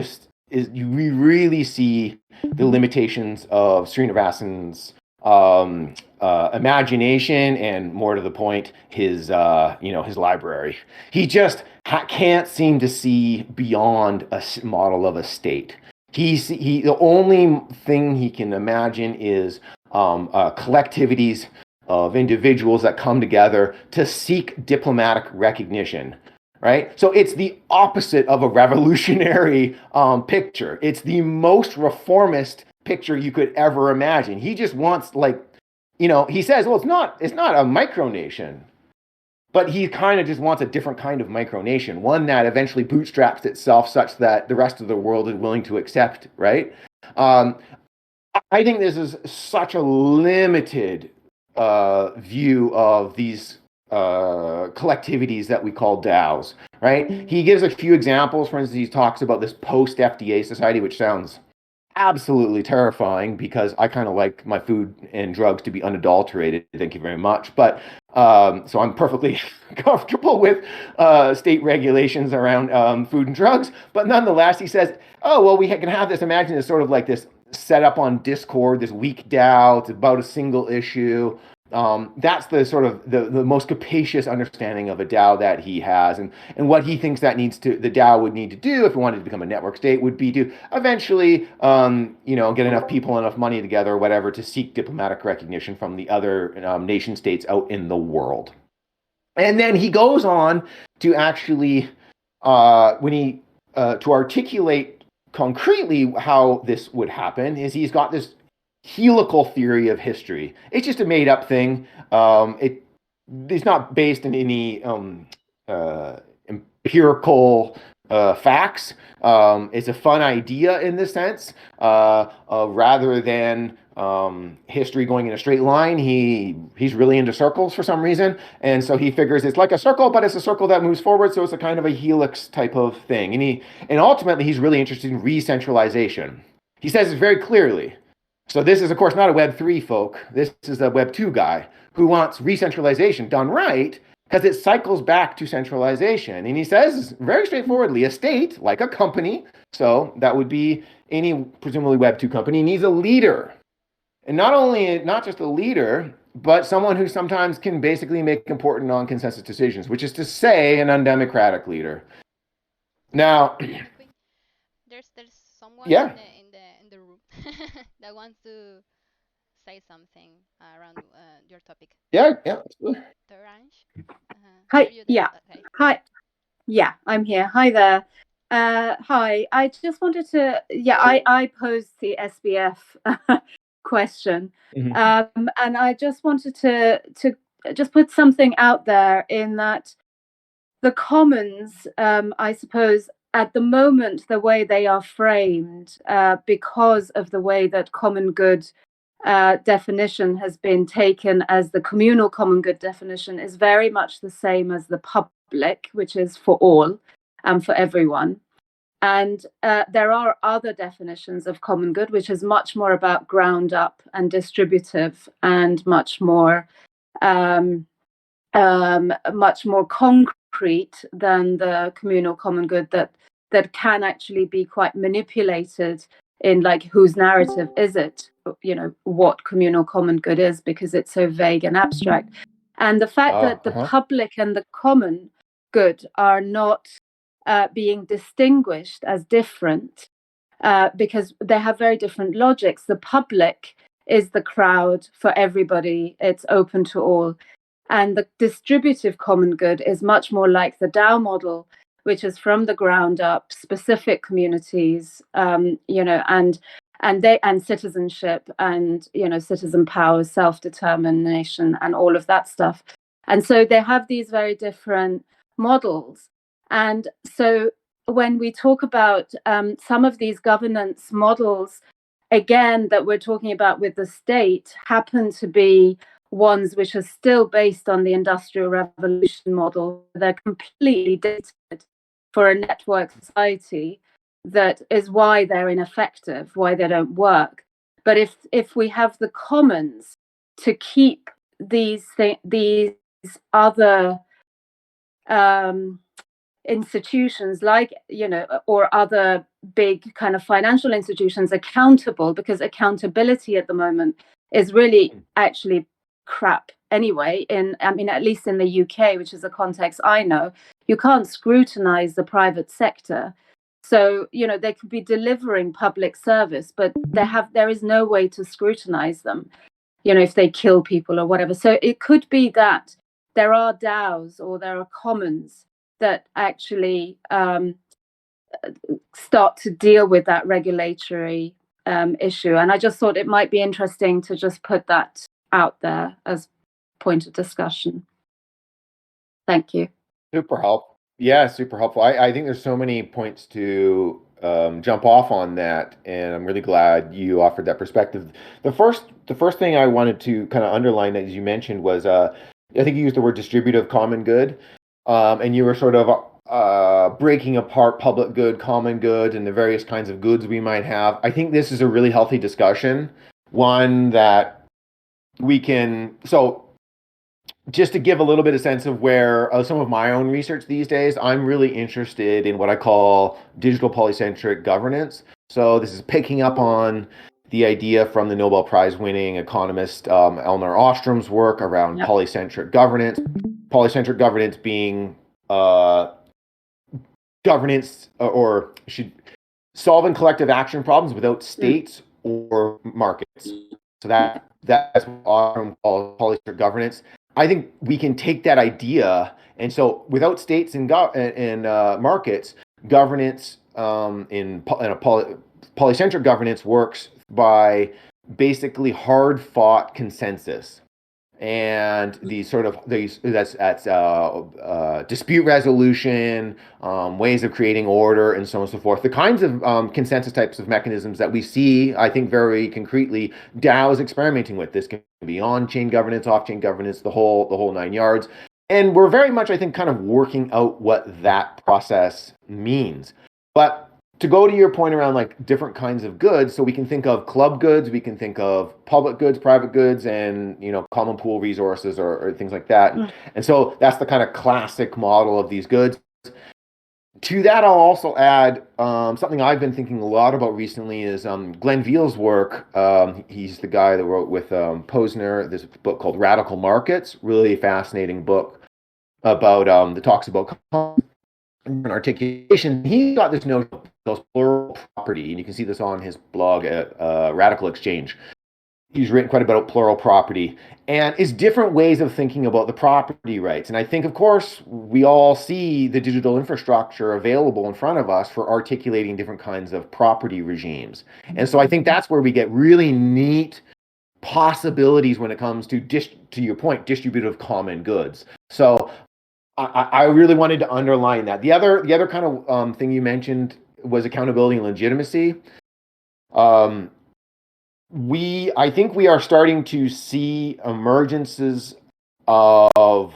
we really see the limitations of Srinivasan's imagination and, more to the point, his his library. He just can't seem to see beyond a model of a state. The only thing he can imagine is collectivities of individuals that come together to seek diplomatic recognition. Right? So it's the opposite of a revolutionary picture. It's the most reformist picture you could ever imagine. He just wants, like, he says, well, it's not a micronation, but he kind of just wants a different kind of micronation, one that eventually bootstraps itself such that the rest of the world is willing to accept, right? I think this is such a limited view of these collectivities that we call DAOs, right? He gives a few examples. For instance, he talks about this post-FDA society, which sounds absolutely terrifying because I kind of like my food and drugs to be unadulterated. Thank you very much. But so I'm perfectly comfortable with state regulations around food and drugs. But nonetheless, he says, oh, well, we can have this, imagine it's sort of like this set up on Discord, this weak DAO. It's about a single issue. That's the sort of the most capacious understanding of a DAO that he has, and what he thinks that the DAO would need to do if it wanted to become a network state would be to eventually, get enough people, enough money together, or whatever, to seek diplomatic recognition from the other nation states out in the world. And then he goes on to actually, to articulate concretely how this would happen, is he's got this helical theory of history. It's just a made-up thing. It's not based in any empirical facts. It's a fun idea in this sense. Rather than history going in a straight line, he's really into circles for some reason, and so he figures it's like a circle, but it's a circle that moves forward, so it's a kind of a helix type of thing. And ultimately, he's really interested in re-centralization. He says it very clearly. So this is, of course, not a Web 3 folk. This is a Web 2 guy who wants re-centralization done right because it cycles back to centralization. And he says very straightforwardly, a state, like a company, so that would be any presumably Web 2 company, needs a leader. And not just a leader, but someone who sometimes can basically make important non-consensus decisions, which is to say an undemocratic leader. Now, there's someone yeah. in the room that wants to say something around your topic. Yeah. Taranj? Hi. Yeah. Okay. Hi. Yeah, I'm here. Hi there. Hi. I just wanted to. Yeah, I posed the SBF question, and I just wanted to just put something out there in that the commons, I suppose, at the moment, the way they are framed, because of the way that common good definition has been taken as the communal common good definition, is very much the same as the public, which is for all and for everyone. And there are other definitions of common good, which is much more about ground up and distributive and much more concrete than the communal common good that can actually be quite manipulated in, like, whose narrative is it, what communal common good is, because it's so vague and abstract. And the fact that the public and the common good are not being distinguished as different, because they have very different logics. The public is the crowd for everybody. It's open to all. And the distributive common good is much more like the DAO model, which is from the ground up, specific communities, and citizenship, and citizen power, self-determination, and all of that stuff. And so they have these very different models. And so when we talk about some of these governance models, again, that we're talking about with the state, happen to be ones which are still based on the Industrial Revolution model. They're completely dated for a network society. That is why they're ineffective, why they don't work. But if we have the commons to keep these other institutions, like, or other big kind of financial institutions accountable, because accountability at the moment is really actually crap anyway. At least in the UK, which is a context I know, you can't scrutinize the private sector. So, they could be delivering public service, but there is no way to scrutinize them, if they kill people or whatever. So it could be that there are DAOs or there are commons that actually start to deal with that regulatory issue. And I just thought it might be interesting to just put that out there as point of discussion. Thank you. Super helpful. Yeah, super helpful. I think there's so many points to jump off on that, and I'm really glad you offered that perspective. The first thing I wanted to kind of underline, as you mentioned, was I think you used the word distributive common good, and you were sort of breaking apart public good, common good, and the various kinds of goods we might have. I think this is a really healthy discussion, one that we can. So, just to give a little bit of sense of where some of my own research these days, I'm really interested in what I call digital polycentric governance. So this is picking up on the idea from the Nobel Prize winning economist Elinor Ostrom's work around polycentric governance. Polycentric governance being governance or should solving collective action problems without states or markets. So that's what Ostrom calls polycentric governance. I think we can take that idea, and so without states and markets, governance in a polycentric governance works by basically hard-fought consensus, and that's dispute resolution, ways of creating order, and so on and so forth. The kinds of consensus types of mechanisms that we see, I think, very concretely, DAOs experimenting with. This can be on-chain governance, off-chain governance, the whole nine yards. And we're very much, I think, kind of working out what that process means. But to go to your point around like different kinds of goods, so we can think of club goods, we can think of public goods, private goods, and common pool resources or things like that. And so that's the kind of classic model of these goods. To that, I'll also add something I've been thinking a lot about recently is Glenn Veal's work. He's the guy that wrote with Posner this book called Radical Markets, really fascinating book about that talks about articulation. He got this notion of plural property, and you can see this on his blog at Radical Exchange. He's written quite a bit about plural property, and it's different ways of thinking about the property rights. And I think, of course, we all see the digital infrastructure available in front of us for articulating different kinds of property regimes. And so I think that's where we get really neat possibilities when it comes to your point, distributive common goods. So I really wanted to underline that. The other kind of thing you mentioned was accountability and legitimacy. I think we are starting to see emergences of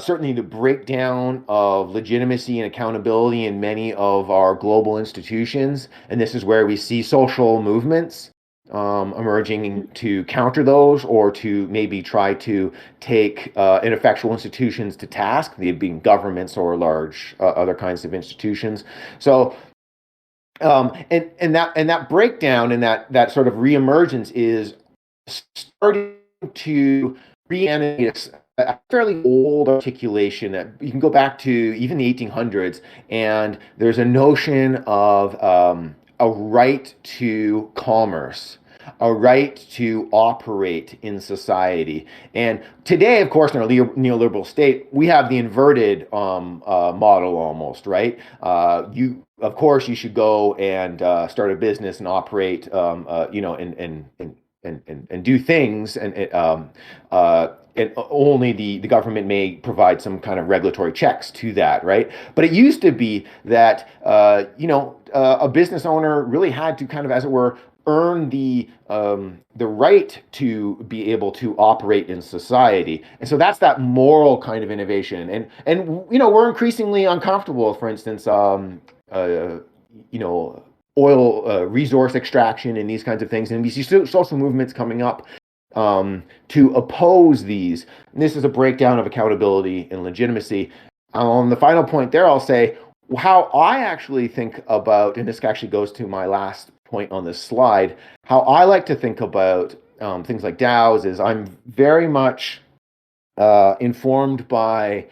certainly the breakdown of legitimacy and accountability in many of our global institutions, and this is where we see social movements emerging to counter those, or to maybe try to take ineffectual institutions to task, they being governments or large other kinds of institutions. So and that breakdown and that sort of reemergence is starting to reanimate a fairly old articulation that you can go back to even the 1800s, and there's a notion of a right to commerce, a right to operate in society. And today, of course, in our neoliberal state, we have the inverted model almost, right? Of course, you should go and start a business and operate, and do things, and only the government may provide some kind of regulatory checks to that, right? But it used to be that a business owner really had to kind of, as it were, earn the right to be able to operate in society. And so that's that moral kind of innovation. And we're increasingly uncomfortable, for instance, oil resource extraction and these kinds of things. And we see social movements coming up to oppose these. And this is a breakdown of accountability and legitimacy. On the final point there, I'll say how I actually think about, and this actually goes to my last point on this slide, how I like to think about things like DAOs is I'm very much informed by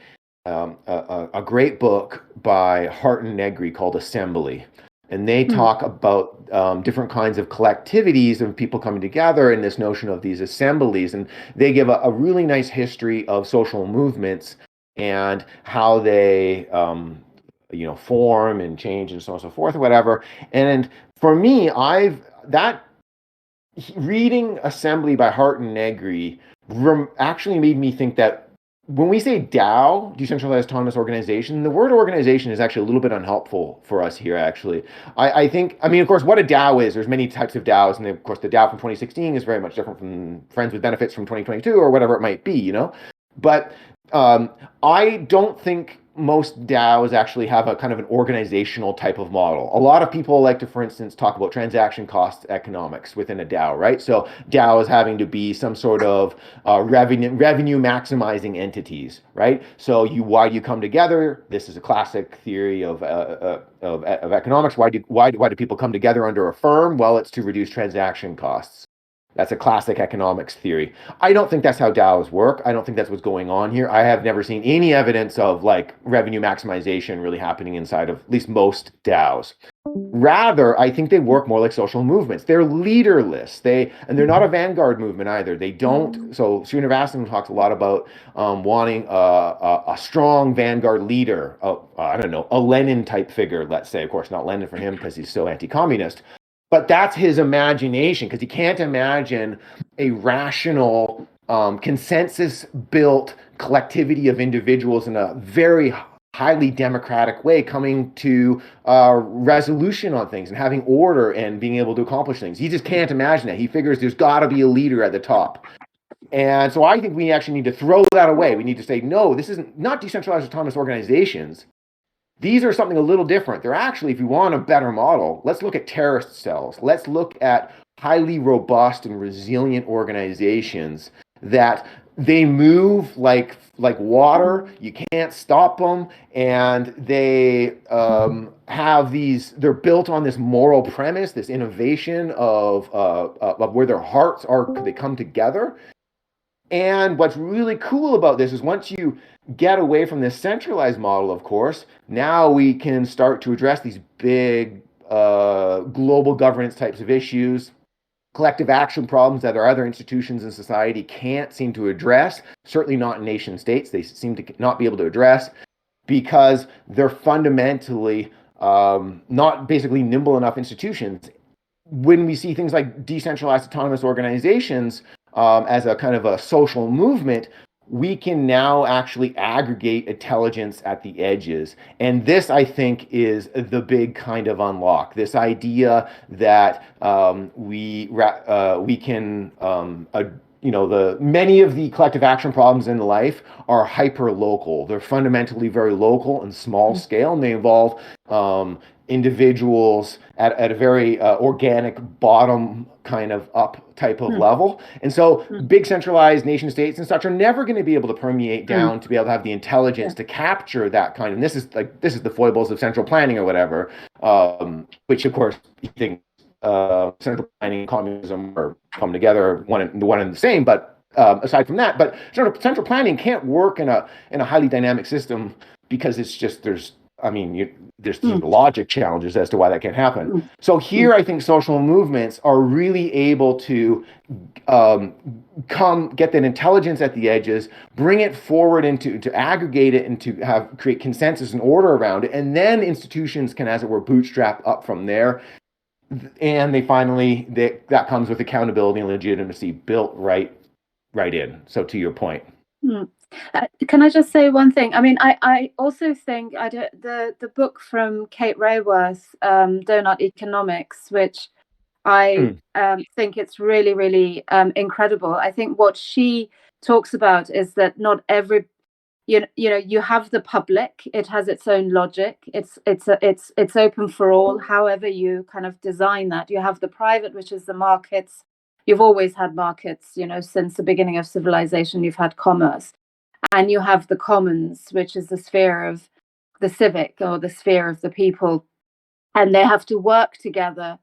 a great book by Hart and Negri called Assembly. And they talk about different kinds of collectivities of people coming together in this notion of these assemblies. And they give a really nice history of social movements and how they form and change and so on and so forth, or whatever. And for me, reading Assembly by Hart and Negri actually made me think that when we say DAO, decentralized autonomous organization, the word organization is actually a little bit unhelpful for us here, actually. I think, of course, what a DAO is, there's many types of DAOs, and of course, the DAO from 2016 is very much different from Friends with Benefits from 2022, or whatever it might be, But I don't think most DAOs actually have a kind of an organizational type of model. A lot of people like to, for instance, talk about transaction cost economics within a DAO, right? So DAO is having to be some sort of revenue maximizing entities, right? So why do you come together? This is a classic theory of economics. Why do people come together under a firm? Well, it's to reduce transaction costs. That's a classic economics theory. I don't think that's how DAOs work. I don't think that's what's going on here. I have never seen any evidence of revenue maximization really happening inside of at least most DAOs. Rather, I think they work more like social movements. They're leaderless. And they're not a vanguard movement either. They don't. So Srinivasan talks a lot about wanting a strong vanguard leader. A Lenin type figure, let's say. Of course, not Lenin for him because he's so anti-communist. But that's his imagination, because he can't imagine a rational, consensus-built collectivity of individuals in a very highly democratic way coming to resolution on things and having order and being able to accomplish things. He just can't imagine that. He figures there's got to be a leader at the top. And so I think we actually need to throw that away. We need to say, no, this isn't not decentralized autonomous organizations. These are something a little different. They're actually, if you want a better model, let's look at terrorist cells. Let's look at highly robust and resilient organizations that they move like water. You can't stop them. And they they're built on this moral premise, this innovation of where their hearts are, they come together. And what's really cool about this is once you get away from this centralized model, of course, now we can start to address these big global governance types of issues, collective action problems that our other institutions in society can't seem to address, certainly not in nation states. They seem to not be able to address because they're fundamentally not basically nimble enough institutions. When we see things like decentralized autonomous organizations, as a kind of a social movement, we can now actually aggregate intelligence at the edges. And this, I think, is the big kind of unlock. This idea that we can, many of the collective action problems in life are hyper-local. They're fundamentally very local and small scale, and they involve individuals at a very organic bottom kind of up type of level. And so big centralized nation states and such are never going to be able to permeate down to be able to have the intelligence to capture that kind. And this is the foibles of central planning or whatever, which of course you think central planning and communism are come together one and the same, but aside from that, but central planning can't work in a highly dynamic system because it's just there's logic challenges as to why that can't happen. So here, I think social movements are really able to get that intelligence at the edges, bring it forward to aggregate it and to create consensus and order around it, and then institutions can, as it were, bootstrap up from there. And that comes with accountability and legitimacy built right in. So to your point. Can I just say one thing? I mean, I also think the book from Kate Raworth, Donut Economics, which I think it's really, really incredible. I think what she talks about is that not every, you have the public. It has its own logic. It's open for all. However you kind of design that, you have the private, which is the markets. You've always had markets, since the beginning of civilization. You've had commerce. And you have the commons, which is the sphere of the civic or the sphere of the people. And they have to work together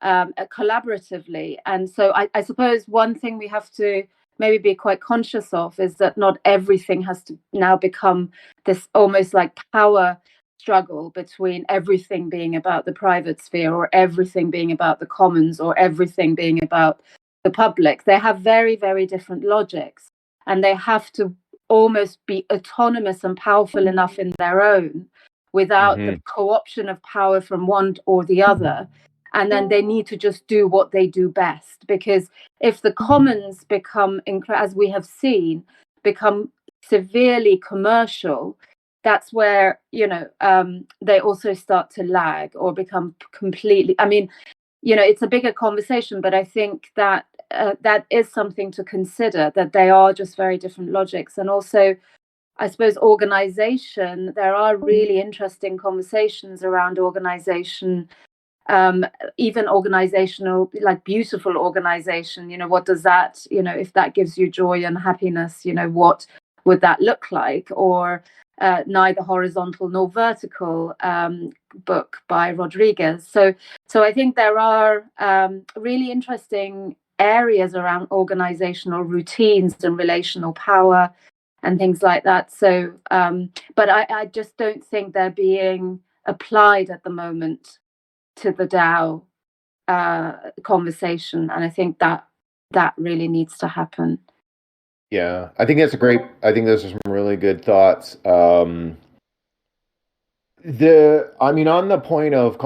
collaboratively. And so I suppose one thing we have to maybe be quite conscious of is that not everything has to now become this almost like power struggle between everything being about the private sphere or everything being about the commons or everything being about the public. They have very, very different logics, and they have to almost be autonomous and powerful enough in their own without the co-option of power from one or the other. And then they need to just do what they do best. Because if the commons become, as we have seen, become severely commercial, that's where, they also start to lag or become completely, I mean, it's a bigger conversation, but I think that that is something to consider, that they are just very different logics. And also, I suppose, organization, there are really interesting conversations around organization, even organizational, like beautiful organization, what does that, if that gives you joy and happiness, what would that look like? Or Neither Horizontal Nor Vertical book by Rodriguez. So I think there are really interesting areas around organizational routines and relational power and things like that. So, but I just don't think they're being applied at the moment to the DAO conversation, and I think that really needs to happen. Yeah, I think that's I think those are some really good thoughts. On the point of,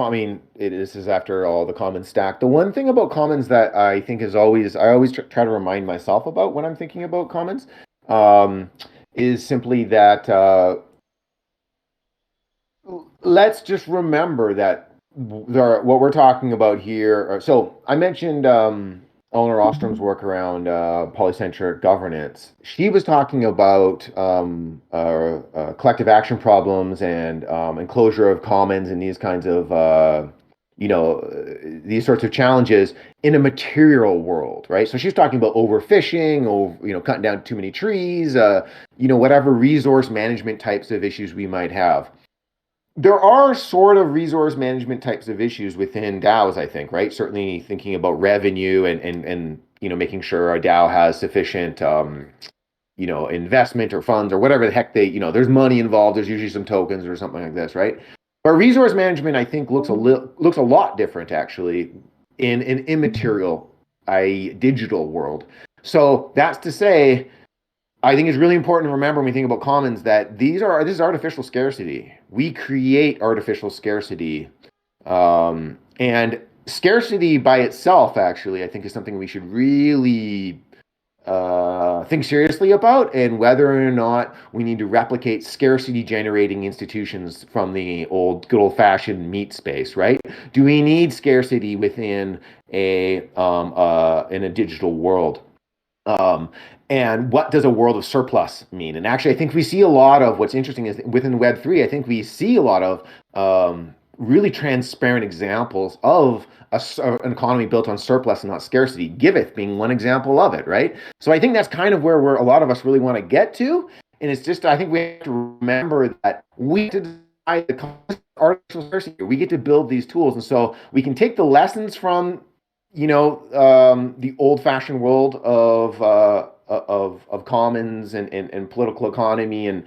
this is after all the commons stack. The one thing about commons that I think I always try to remind myself about when I'm thinking about commons, is simply that let's just remember that what we're talking about here. So I mentioned Eleanor Ostrom's work around polycentric governance. She was talking about collective action problems and enclosure of commons and these kinds of these sorts of challenges in a material world, right? So she's talking about overfishing, or cutting down too many trees, whatever resource management types of issues we might have. There are sort of resource management types of issues within DAOs, I think, right? Certainly thinking about revenue and making sure a DAO has sufficient investment or funds or whatever the heck there's money involved. There's usually some tokens or something like this, right? But resource management, I think, looks a lot different actually in an immaterial, digital world. So that's to say, I think it's really important to remember when we think about commons that this is artificial scarcity. We create artificial scarcity, and scarcity by itself, actually, I think is something we should really think seriously about, and whether or not we need to replicate scarcity-generating institutions from the good old-fashioned meat space, right? Do we need scarcity within in a digital world? And what does a world of surplus mean? And actually, I think we see a lot of what's interesting is within Web3, I think we see a lot of really transparent examples of an economy built on surplus and not scarcity, Giveth being one example of it, right? So I think that's kind of where a lot of us really want to get to. And it's just, I think we have to remember that we have to decide the artificial scarcity. We get to build these tools. And so we can take the lessons from the old-fashioned world of commons and political economy and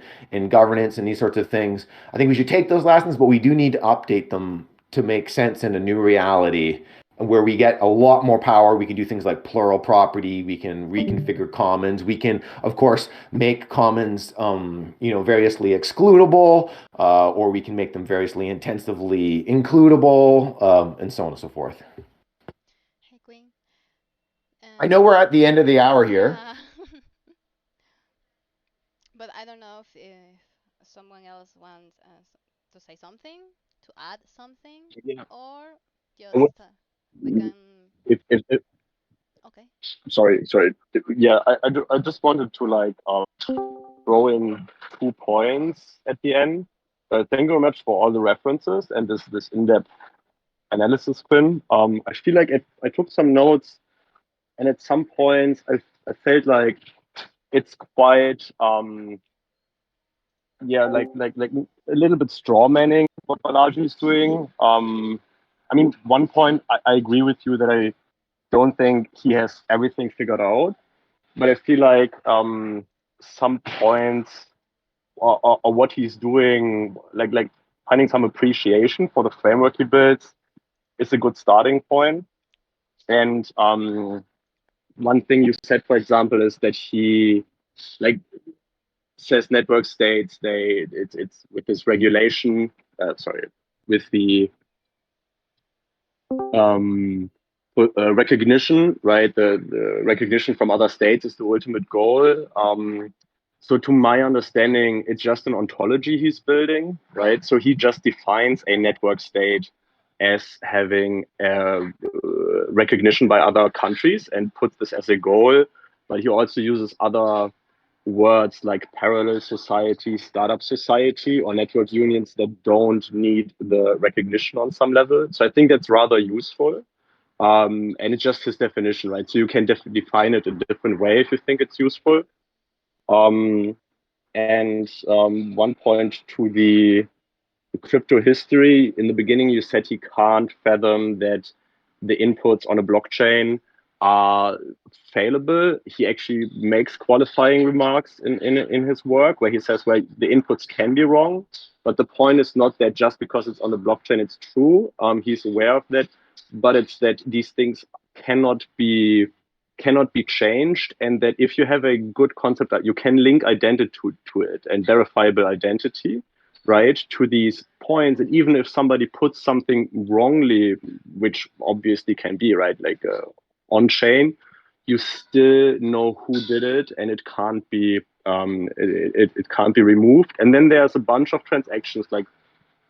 governance and these sorts of things. I think we should take those lessons, but we do need to update them to make sense in a new reality where we get a lot more power. We can do things like plural property. We can reconfigure commons. We can, of course, make commons, variously excludable, or we can make them variously intensively includable, and so on and so forth. I know we're at the end of the hour here. But I don't know if someone else wants to say something, to add something, or just we can. If Okay. Sorry. Yeah, I just wanted to throw in 2 points at the end. Thank you very much for all the references and this in-depth analysis, Quinn. I feel like I took some notes, and at some points I felt like it's quite like a little bit straw manning what Balaji is doing. I mean, one point I agree with you that I don't think he has everything figured out, but I feel like some points or what he's doing, like finding some appreciation for the framework he builds, is a good starting point. And one thing you said, for example, is that he like says network states it's with this regulation. With the recognition, right? The recognition from other states is the ultimate goal. So to my understanding, it's just an ontology he's building, right? So he just defines a network state as having recognition by other countries and puts this as a goal. But he also uses other words like parallel society, startup society, or network unions that don't need the recognition on some level. So I think that's rather useful. And it's just his definition, right? So you can define it a different way if you think it's useful. One point to the crypto history, in the beginning you said he can't fathom that the inputs on a blockchain are failable. He actually makes qualifying remarks in his work where he says, well, the inputs can be wrong, but the point is not that just because it's on the blockchain it's true. He's aware of that, but it's that these things cannot be changed, and that if you have a good concept that you can link identity to it and verifiable identity, right, to these points, and even if somebody puts something wrongly, which obviously can be, right, like on chain, you still know who did it, and it can't be it can't be removed. And then there's a bunch of transactions like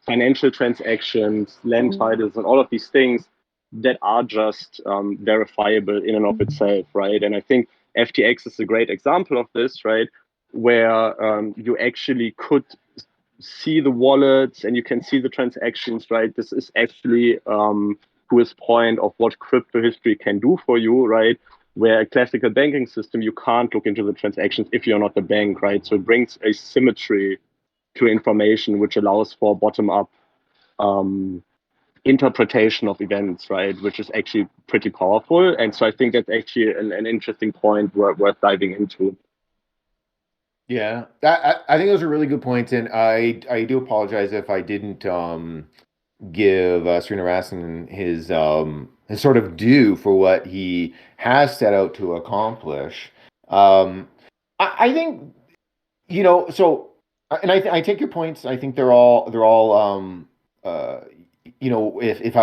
financial transactions, land titles, and all of these things that are just verifiable in and of itself, right? And I think FTX is a great example of this, right? Where you actually could see the wallets and you can see the transactions, right? This is actually to his point of what crypto history can do for you, right? Where a classical banking system, you can't look into the transactions if you're not the bank, right? So it brings a symmetry to information, which allows for bottom-up interpretation of events, right? Which is actually pretty powerful. And so I think that's actually an interesting point worth diving into. Yeah, I think those are really good points, and I do apologize if I didn't give Srinivasan his sort of due for what he has set out to accomplish. I think, you know, so, and I take your points. I think they're all you know, if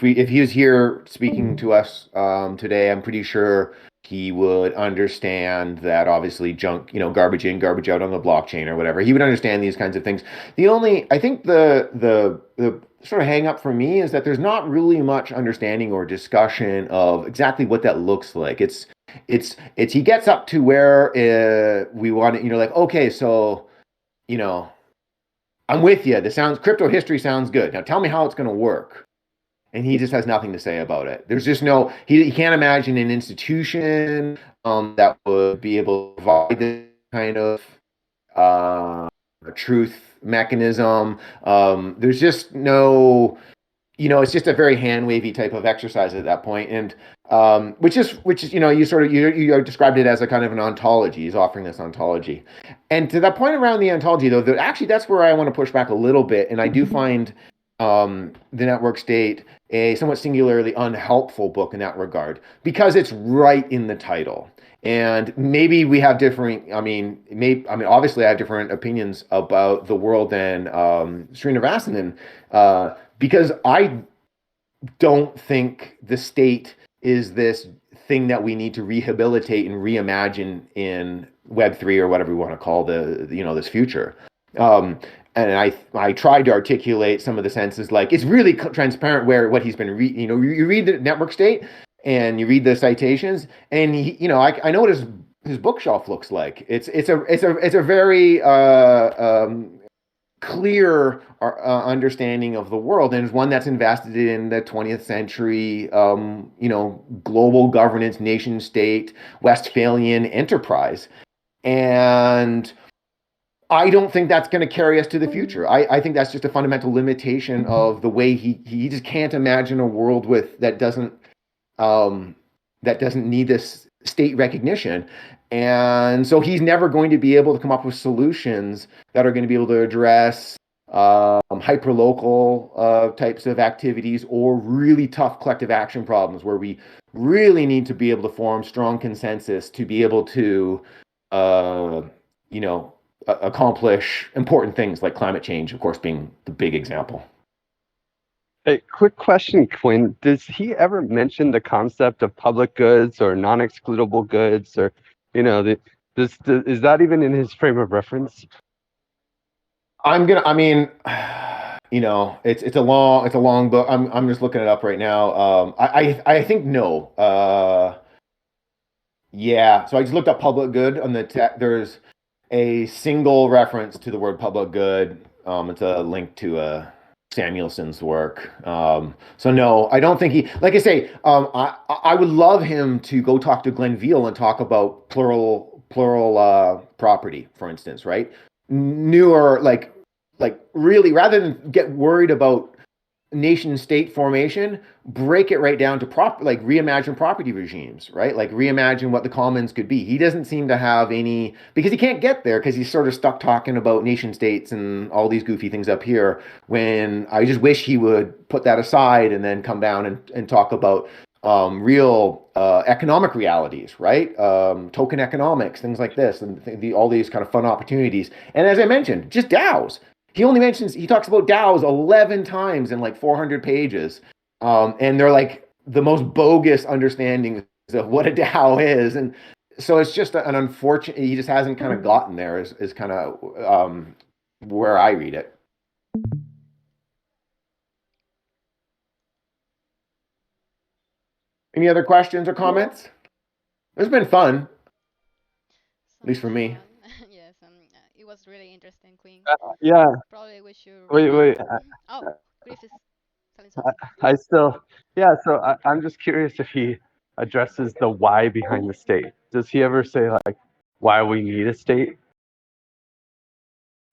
he was here speaking to us today, I'm pretty sure he would understand that obviously junk, you know, garbage in, garbage out on the blockchain or whatever. He would understand these kinds of things. I think the sort of hang up for me is that there's not really much understanding or discussion of exactly what that looks like. It's he gets up to where we want it, you know, like, okay, so, you know, I'm with you. Crypto history sounds good. Now tell me how it's going to work. And he just has nothing to say about it. There's just he can't imagine an institution that would be able to provide this kind of truth mechanism. There's just no, you know, it's just a very hand-wavy type of exercise at that point. And which is, you know, you described it as a kind of an ontology. He's offering this ontology. And to that point around the ontology, though, actually that's where I want to push back a little bit. And I do find the network state a somewhat singularly unhelpful book in that regard, because it's right in the title. And maybe we have different, obviously I have different opinions about the world than Srinivasanan, because I don't think the state is this thing that we need to rehabilitate and reimagine in Web3 or whatever we want to call this future. And I tried to articulate some of the senses, like it's really transparent what he's been you read the network state and you read the citations, and I know what his bookshelf looks like. It's a very clear understanding of the world, and it's one that's invested in the 20th century, global governance, nation state, Westphalian enterprise. And I don't think that's going to carry us to the future. I think that's just a fundamental limitation of the way he just can't imagine a world that doesn't need this state recognition. And so he's never going to be able to come up with solutions that are going to be able to address hyperlocal types of activities or really tough collective action problems where we really need to be able to form strong consensus to be able to, accomplish important things like climate change, of course, being the big example. Hey, quick question, Quinn. Does he ever mention the concept of public goods or non-excludable goods, or, is that even in his frame of reference? It's a long book. I'm just looking it up right now. I think no. Yeah. So I just looked up public good on the there's a single reference to the word public good. It's a link to Samuelson's work. So no, I don't think he. Like I say, I would love him to go talk to Glenn Veal and talk about plural property, for instance, right? Newer, like really, rather than get worried about nation state formation, break it right down to reimagine property regimes, right? Like reimagine what the commons could be. He doesn't seem to have any, because he can't get there because he's sort of stuck talking about nation states and all these goofy things up here, when I just wish he would put that aside and then come down and talk about real economic realities, right? Token economics, things like this, and all these kind of fun opportunities. And as I mentioned, just DAOs. He talks about DAOs 11 times in like 400 pages. And they're like the most bogus understandings of what a DAO is. And so it's just an unfortunate, he just hasn't kind of gotten there is kind of where I read it. Any other questions or comments? It's been fun, at least for me. Yes, it was really interesting, Quinn. Yeah. Probably we should. Wait. Griff is telling something. So I'm just curious if he addresses the why behind the state. Does he ever say like why we need a state?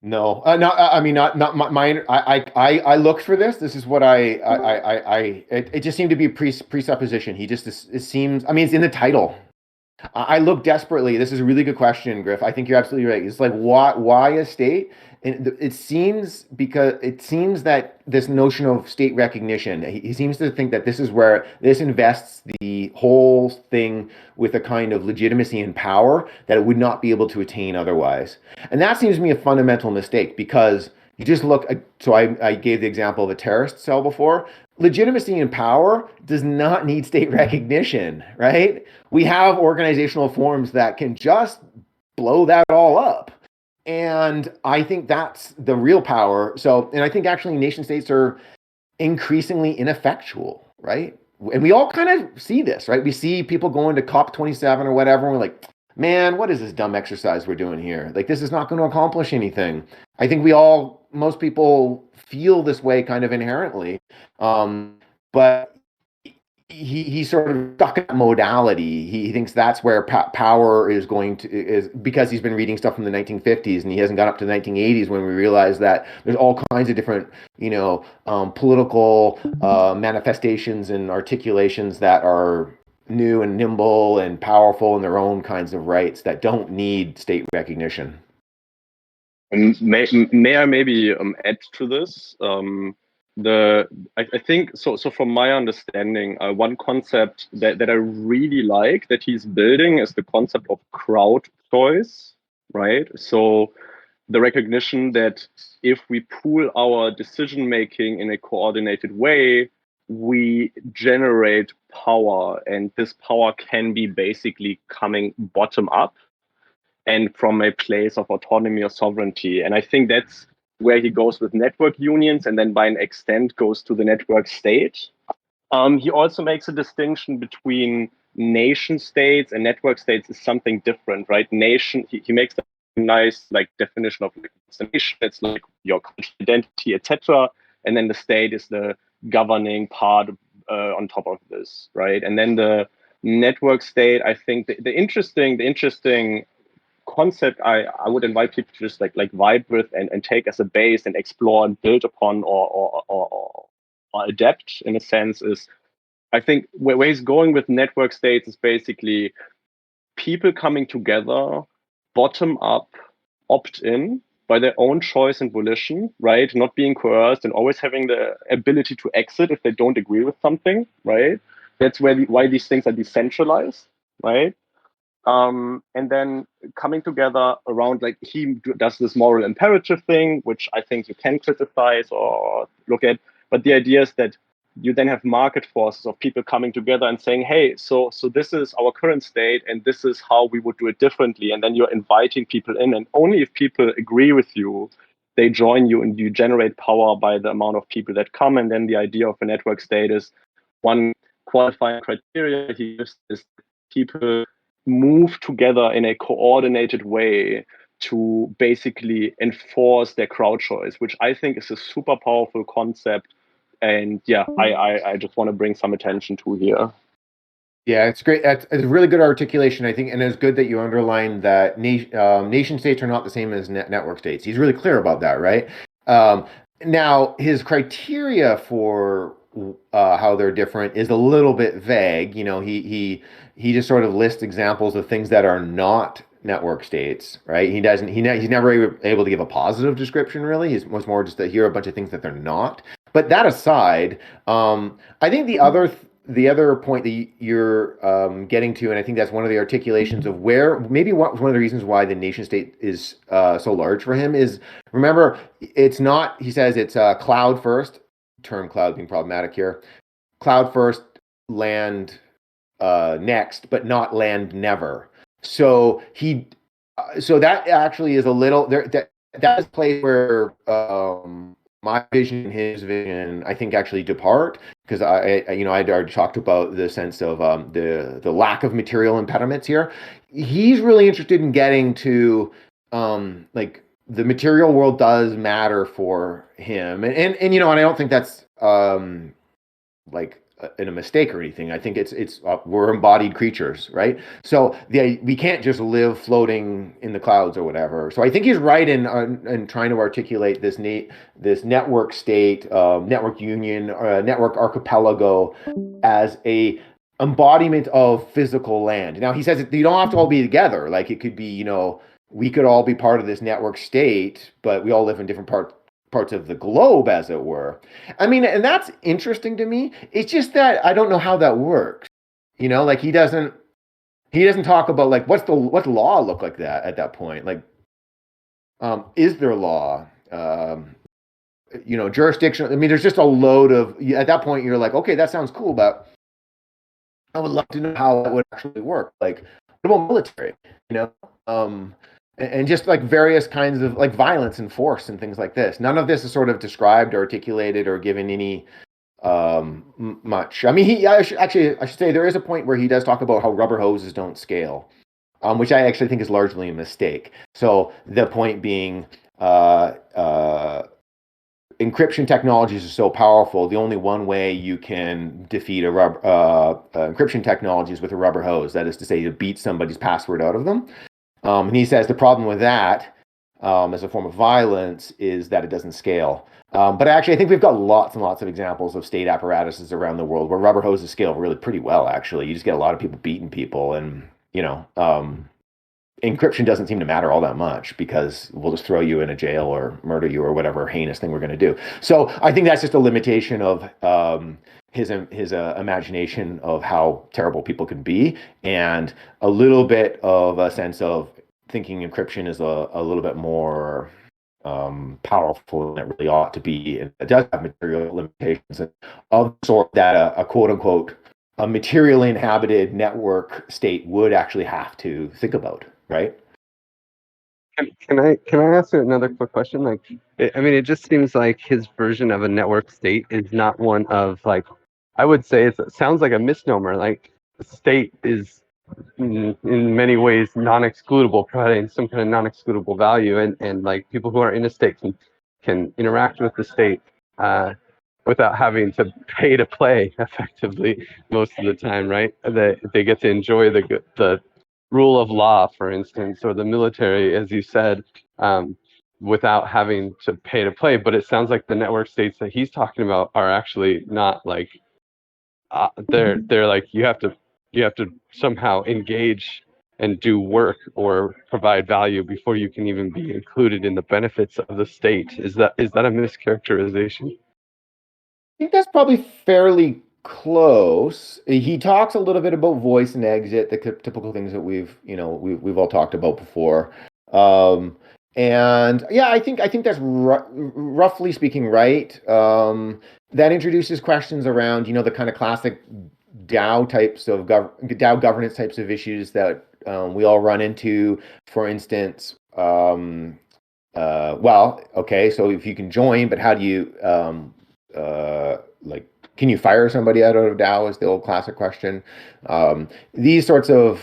No, not my. I looked for this. This is what it just seemed to be a presupposition. It seems. I mean, it's in the title. I look desperately. This is a really good question, Griff. I think you're absolutely right. It's like why a state? And it seems that this notion of state recognition, he seems to think that this is where this invests the whole thing with a kind of legitimacy and power that it would not be able to attain otherwise. And that seems to me a fundamental mistake, because you just look. So I gave the example of a terrorist cell before. Legitimacy and power does not need state recognition, right? We have organizational forms that can just blow that all up. And I think that's the real power. And I think actually nation states are increasingly ineffectual, right? And we all kind of see this, right? We see people going to COP27 or whatever, and we're like, man, what is this dumb exercise we're doing here? Like, this is not going to accomplish anything. I think most people feel this way kind of inherently. But he's sort of stuck in that modality. He thinks that's where power is because he's been reading stuff from the 1950s, and he hasn't got up to the 1980s when we realize that there's all kinds of different, political manifestations and articulations that are new and nimble and powerful in their own kinds of rights that don't need state recognition. And may I maybe add to this? I think so. So from my understanding, one concept that I really like that he's building is the concept of crowd choice, right? So the recognition that if we pool our decision making in a coordinated way, we generate power, and this power can be basically coming bottom up and from a place of autonomy or sovereignty. And I think that's where he goes with network unions, and then by an extent goes to the network state. He also makes a distinction between nation states and network states is something different, right? Nation, he makes a nice definition of the nation. It's like your cultural identity, etc. And then the state is the governing part on top of this, right? And then the network state, I think the interesting concept I would invite people to just like vibe with and take as a base and explore and build upon or adapt in a sense is, I think where he's going with network states is basically people coming together, bottom up, opt in by their own choice and volition, right? Not being coerced and always having the ability to exit if they don't agree with something, right? That's why these things are decentralized, right? And then coming together around, like, he does this moral imperative thing, which I think you can criticize or look at, but the idea is that you then have market forces of people coming together and saying, hey, so this is our current state and this is how we would do it differently. And then you're inviting people in, and only if people agree with you, they join you, and you generate power by the amount of people that come. And then the idea of a network state is one qualifying criteria he gives is people move together in a coordinated way to basically enforce their crowd choice, which I think is a super powerful concept. And yeah, I just want to bring some attention to here. Yeah, it's great. It's a really good articulation, I think, and it's good that you underline that nation states are not the same as network states. He's really clear about that, right? Now, his criteria for how they're different is a little bit vague. You know, he just sort of lists examples of things that are not network states, right? He's never able to give a positive description, really. He's more just to hear a bunch of things that they're not. But that aside, I think the other point that you're getting to, and I think that's one of the articulations of where maybe one of the reasons why the nation state is so large for him is, remember, it's not, he says it's cloud first, term cloud being problematic here, cloud first, land next, but not land never. So so that actually is a little, that's a place where my vision and his vision, I think, actually depart, because I'd already talked about the sense of the lack of material impediments here. He's really interested in getting to like the material world does matter for him, and I don't think that's like in a mistake or anything. I think it's we're embodied creatures, right? So we can't just live floating in the clouds or whatever. So I think he's right in trying to articulate this network state, network union, network archipelago as a embodiment of physical land. Now he says you don't have to all be together. Like it could be, we could all be part of this network state, but we all live in different parts of the globe, as it were. I mean, and that's interesting to me. It's just that I don't know how that works. Like he doesn't talk about like what's law look like that at that point. Like, is there law? Jurisdiction. I mean, there's just a load of, at that point you're like, okay, that sounds cool, but I would love to know how that would actually work. Like, what about military? And just like various kinds of like violence and force and things like this. None of this is sort of described or articulated or given any much. I mean, I should say there is a point where he does talk about how rubber hoses don't scale, which I actually think is largely a mistake. So the point being, encryption technologies are so powerful. The only one way you can defeat encryption technologies with a rubber hose. That is to say, to beat somebody's password out of them. And he says the problem with that, as a form of violence, is that it doesn't scale. But actually, I think we've got lots and lots of examples of state apparatuses around the world where rubber hoses scale really pretty well, actually. You just get a lot of people beating people, and, encryption doesn't seem to matter all that much because we'll just throw you in a jail or murder you or whatever heinous thing we're going to do. So I think that's just a limitation of his imagination of how terrible people can be, and a little bit of a sense of thinking encryption is a little bit more powerful than it really ought to be. And it does have material limitations of the sort that a quote unquote a materially inhabited network state would actually have to think about, right? Can I ask you another quick question? Like, it just seems like his version of a network state is not one of, like, I would say it sounds like a misnomer. Like, the state is in many ways non-excludable, providing some kind of non-excludable value, and like people who are in a state can interact with the state without having to pay to play effectively most of the time, right? They get to enjoy the rule of law, for instance, or the military, as you said, without having to pay to play. But it sounds like the network states that he's talking about are actually not like they're like you have to somehow engage and do work or provide value before you can even be included in the benefits of the state. Is that a mischaracterization? I think that's probably fairly close. He talks a little bit about voice and exit, the typical things that we've all talked about before. And yeah, I think that's roughly speaking right. That introduces questions around the kind of classic DAO types of DAO governance types of issues that we all run into. For instance, well, okay, so if you can join, but how do you can you fire somebody out of DAO is the old classic question. These sorts of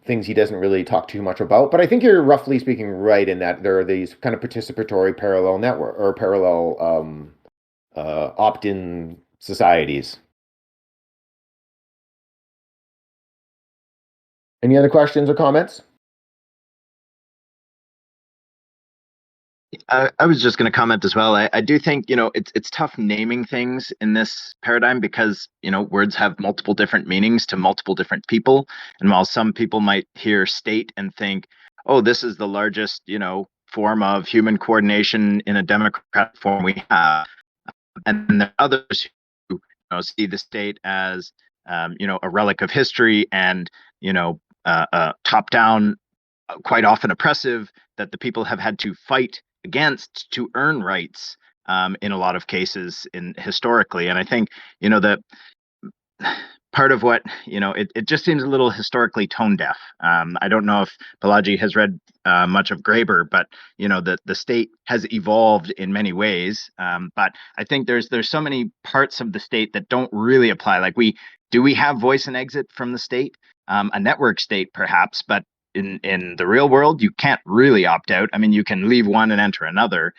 things he doesn't really talk too much about, but I think you're roughly speaking right in that there are these kind of participatory parallel network or parallel opt-in societies. Any other questions or comments? I was just going to comment as well. I do think, it's tough naming things in this paradigm because, words have multiple different meanings to multiple different people. And while some people might hear state and think, oh, this is the largest, form of human coordination in a democratic form we have. And there are others who see the state as, a relic of history and, top down, quite often oppressive, that the people have had to fight against to earn rights in a lot of cases historically. And I think, that part of what, it just seems a little historically tone deaf. I don't know if Balaji has read much of Graeber, but, the state has evolved in many ways. But I think there's so many parts of the state that don't really apply. Like we have voice and exit from the state, a network state perhaps, but in the real world, you can't really opt out. I mean, you can leave one and enter another,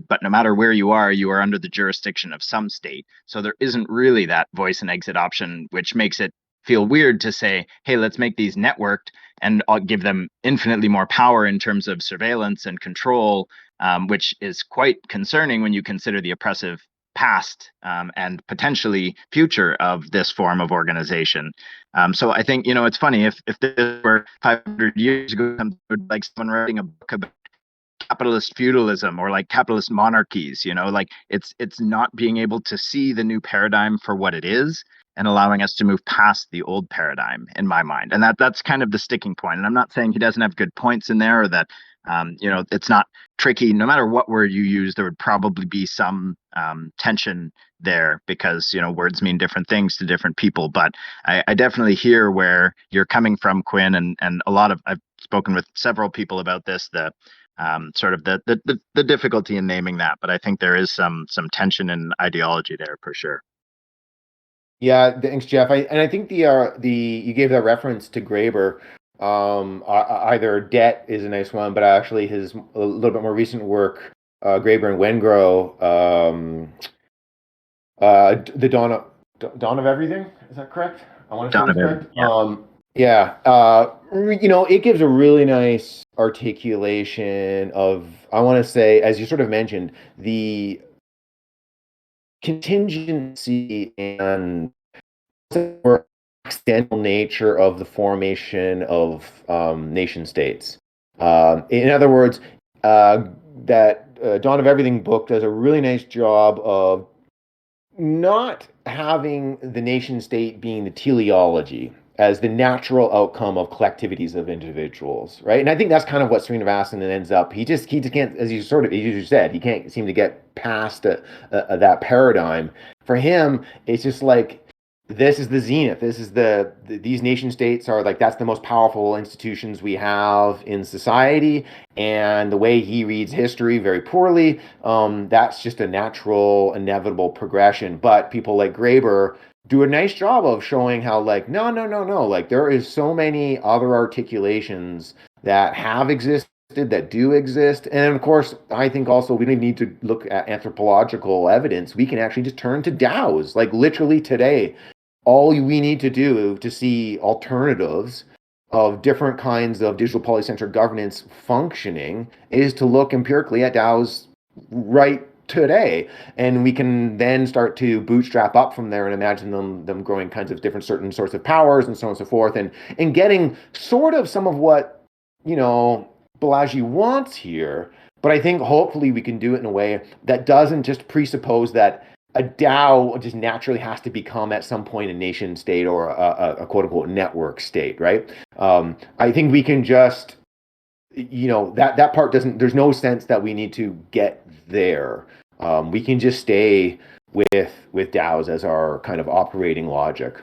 but no matter where you are under the jurisdiction of some state. So there isn't really that voice and exit option, which makes it feel weird to say, hey, let's make these networked and I'll give them infinitely more power in terms of surveillance and control, which is quite concerning when you consider the oppressive past and potentially future of this form of organization. So I think, it's funny if this were 500 years ago, like someone writing a book about capitalist feudalism or like capitalist monarchies, like it's not being able to see the new paradigm for what it is and allowing us to move past the old paradigm in my mind. And that's kind of the sticking point. And I'm not saying he doesn't have good points in there or that, it's not tricky. No matter what word you use, there would probably be some tension there because, words mean different things to different people. But I definitely hear where you're coming from, Quinn, and I've spoken with several people about this, sort of the difficulty in naming that. But I think there is some tension and ideology there for sure. Yeah, thanks, Jeff. I think the you gave that reference to Graeber. Either Debt is a nice one, but actually his a little bit more recent work, Graeber and Wengrow, the dawn of everything. Is that correct? I want to say that's correct. It gives a really nice articulation of, I want to say, as you sort of mentioned, the contingency and accidental nature of the formation of nation states. In other words, that Dawn of Everything book does a really nice job of not having the nation state being the teleology as the natural outcome of collectivities of individuals, right? And I think that's kind of what Srinivasanan ends up. He just can't, as you said, he can't seem to get past that paradigm. For him, it's just like, this is the zenith. This is these nation states are like, that's the most powerful institutions we have in society. And the way he reads history very poorly, that's just a natural, inevitable progression. But people like Graeber do a nice job of showing how like, no, like there is so many other articulations that have existed, that do exist. And of course, I think also we don't need to look at anthropological evidence. We can actually just turn to DAOs, like literally today. All we need to do to see alternatives different kinds of digital polycentric governance functioning is to look empirically at DAOs right today, and we can then start to bootstrap up from there and imagine them growing kinds of different certain sorts of powers and so on and so forth, and getting sort of some of what Balaji wants here. But I think hopefully we can do it in a way that doesn't just presuppose that a DAO just naturally has to become at some point a nation state or a quote unquote network state, right? I think we can just, that part doesn't, there's no sense that we need to get there. We can just stay with DAOs as our kind of operating logic.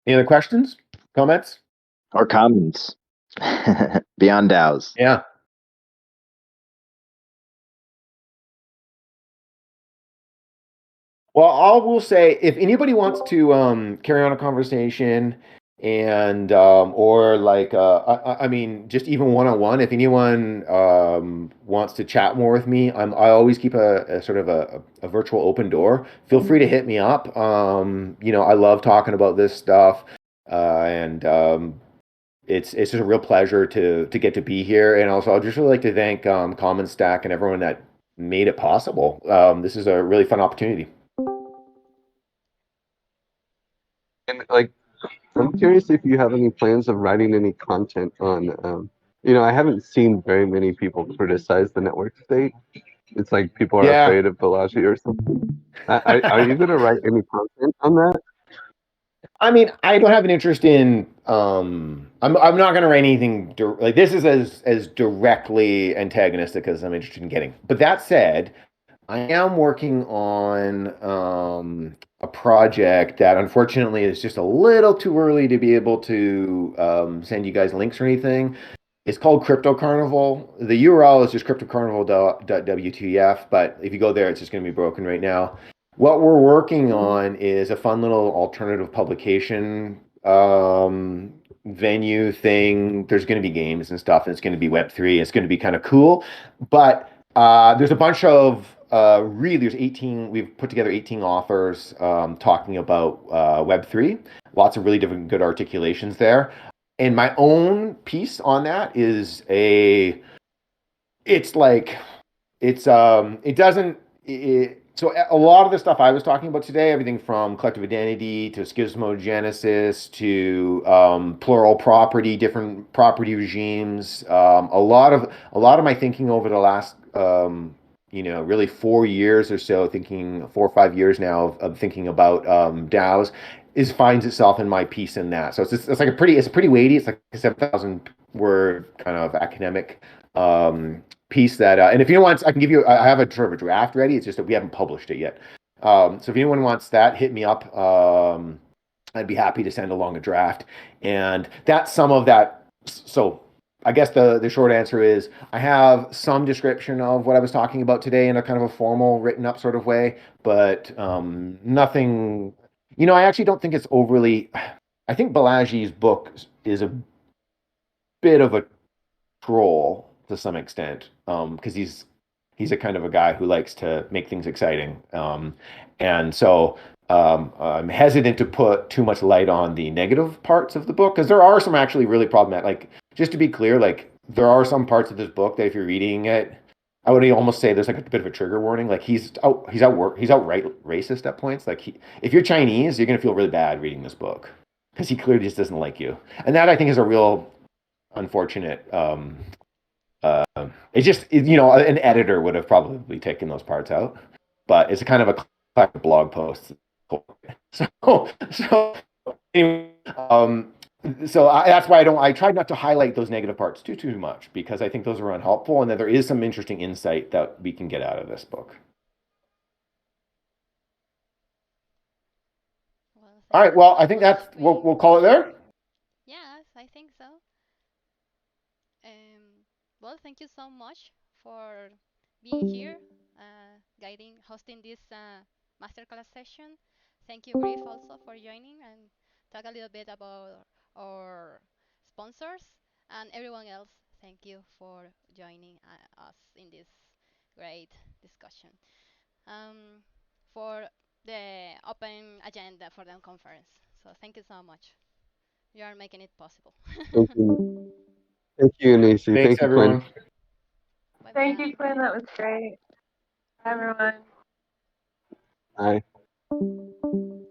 Any other questions, comments? Or comments beyond DAOs? Yeah. Well, I will say, if anybody wants to carry on a conversation and or like I mean, just even one-on-one, if anyone wants to chat more with me, I always keep a sort of a virtual open door. Feel free to hit me up. I love talking about this stuff, and it's just a real pleasure to get to be here. And also, I'd just really like to thank Common Stack and everyone that made it possible. This is a really fun opportunity. And I'm curious if you have any plans of writing any content on, I haven't seen very many people criticize the network state. It's like people are afraid of Balaji or something. Are you going to write any content on that? I mean, I don't have an interest in. I'm not going to write anything like this is as directly antagonistic as I'm interested in getting. But that said, I am working on a project that unfortunately is just a little too early to be able to send you guys links or anything. It's called Crypto Carnival. The URL is just cryptocarnival.wtf, but if you go there, it's just going to be broken right now. What we're working on is a fun little alternative publication venue thing. There's going to be games and stuff, and it's going to be Web3. It's going to be kind of cool, but there's a bunch of there's 18. We've put together 18 authors talking about Web3. Lots of really different good articulations there. And my own piece on that is it so a lot of the stuff I was talking about today, everything from collective identity to schismogenesis to plural property, different property regimes, a lot of my thinking over the last really 4 years or so, 4 or 5 years now of thinking about DAOs finds itself in my piece in that. So it's like it's pretty weighty. It's like a 7,000 word kind of academic piece that and if anyone wants, I can give you, I have a sort of a draft ready. It's just that we haven't published it yet. So if anyone wants that, hit me up. I'd be happy to send along a draft. And that's some of that. So I guess the short answer is I have some description of what I was talking about today in a kind of a formal written up sort of way, but nothing, I actually don't think it's overly, I think Balaji's book is a bit of a troll to some extent, because he's a kind of a guy who likes to make things exciting, and so I'm hesitant to put too much light on the negative parts of the book, because there are some actually really problematic. Like, just to be clear, like there are some parts of this book that if you're reading it, I would almost say there's like a bit of a trigger warning. Like he's outright racist at points. Like if you're Chinese, you're gonna feel really bad reading this book because he clearly just doesn't like you, and that I think is a real unfortunate. It's just an editor would have probably taken those parts out, but it's a kind of a classic blog post. So anyway, that's why I tried not to highlight those negative parts too much, because I think those are unhelpful, and that there is some interesting insight that we can get out of this book. All right. Well, I think we'll call it there. Yes, I think so. Well, thank you so much for being here, hosting this masterclass session. Thank you, Griff, also for joining and talk a little bit about our sponsors, and everyone else. Thank you for joining us in this great discussion for the open agenda for the conference. So thank you so much. You are making it possible. Thank you. Thank you, Nisi. Thanks, Thank you, everyone. Quinn. Bye Thank bye. you, Quinn. That was great. Everyone. Bye.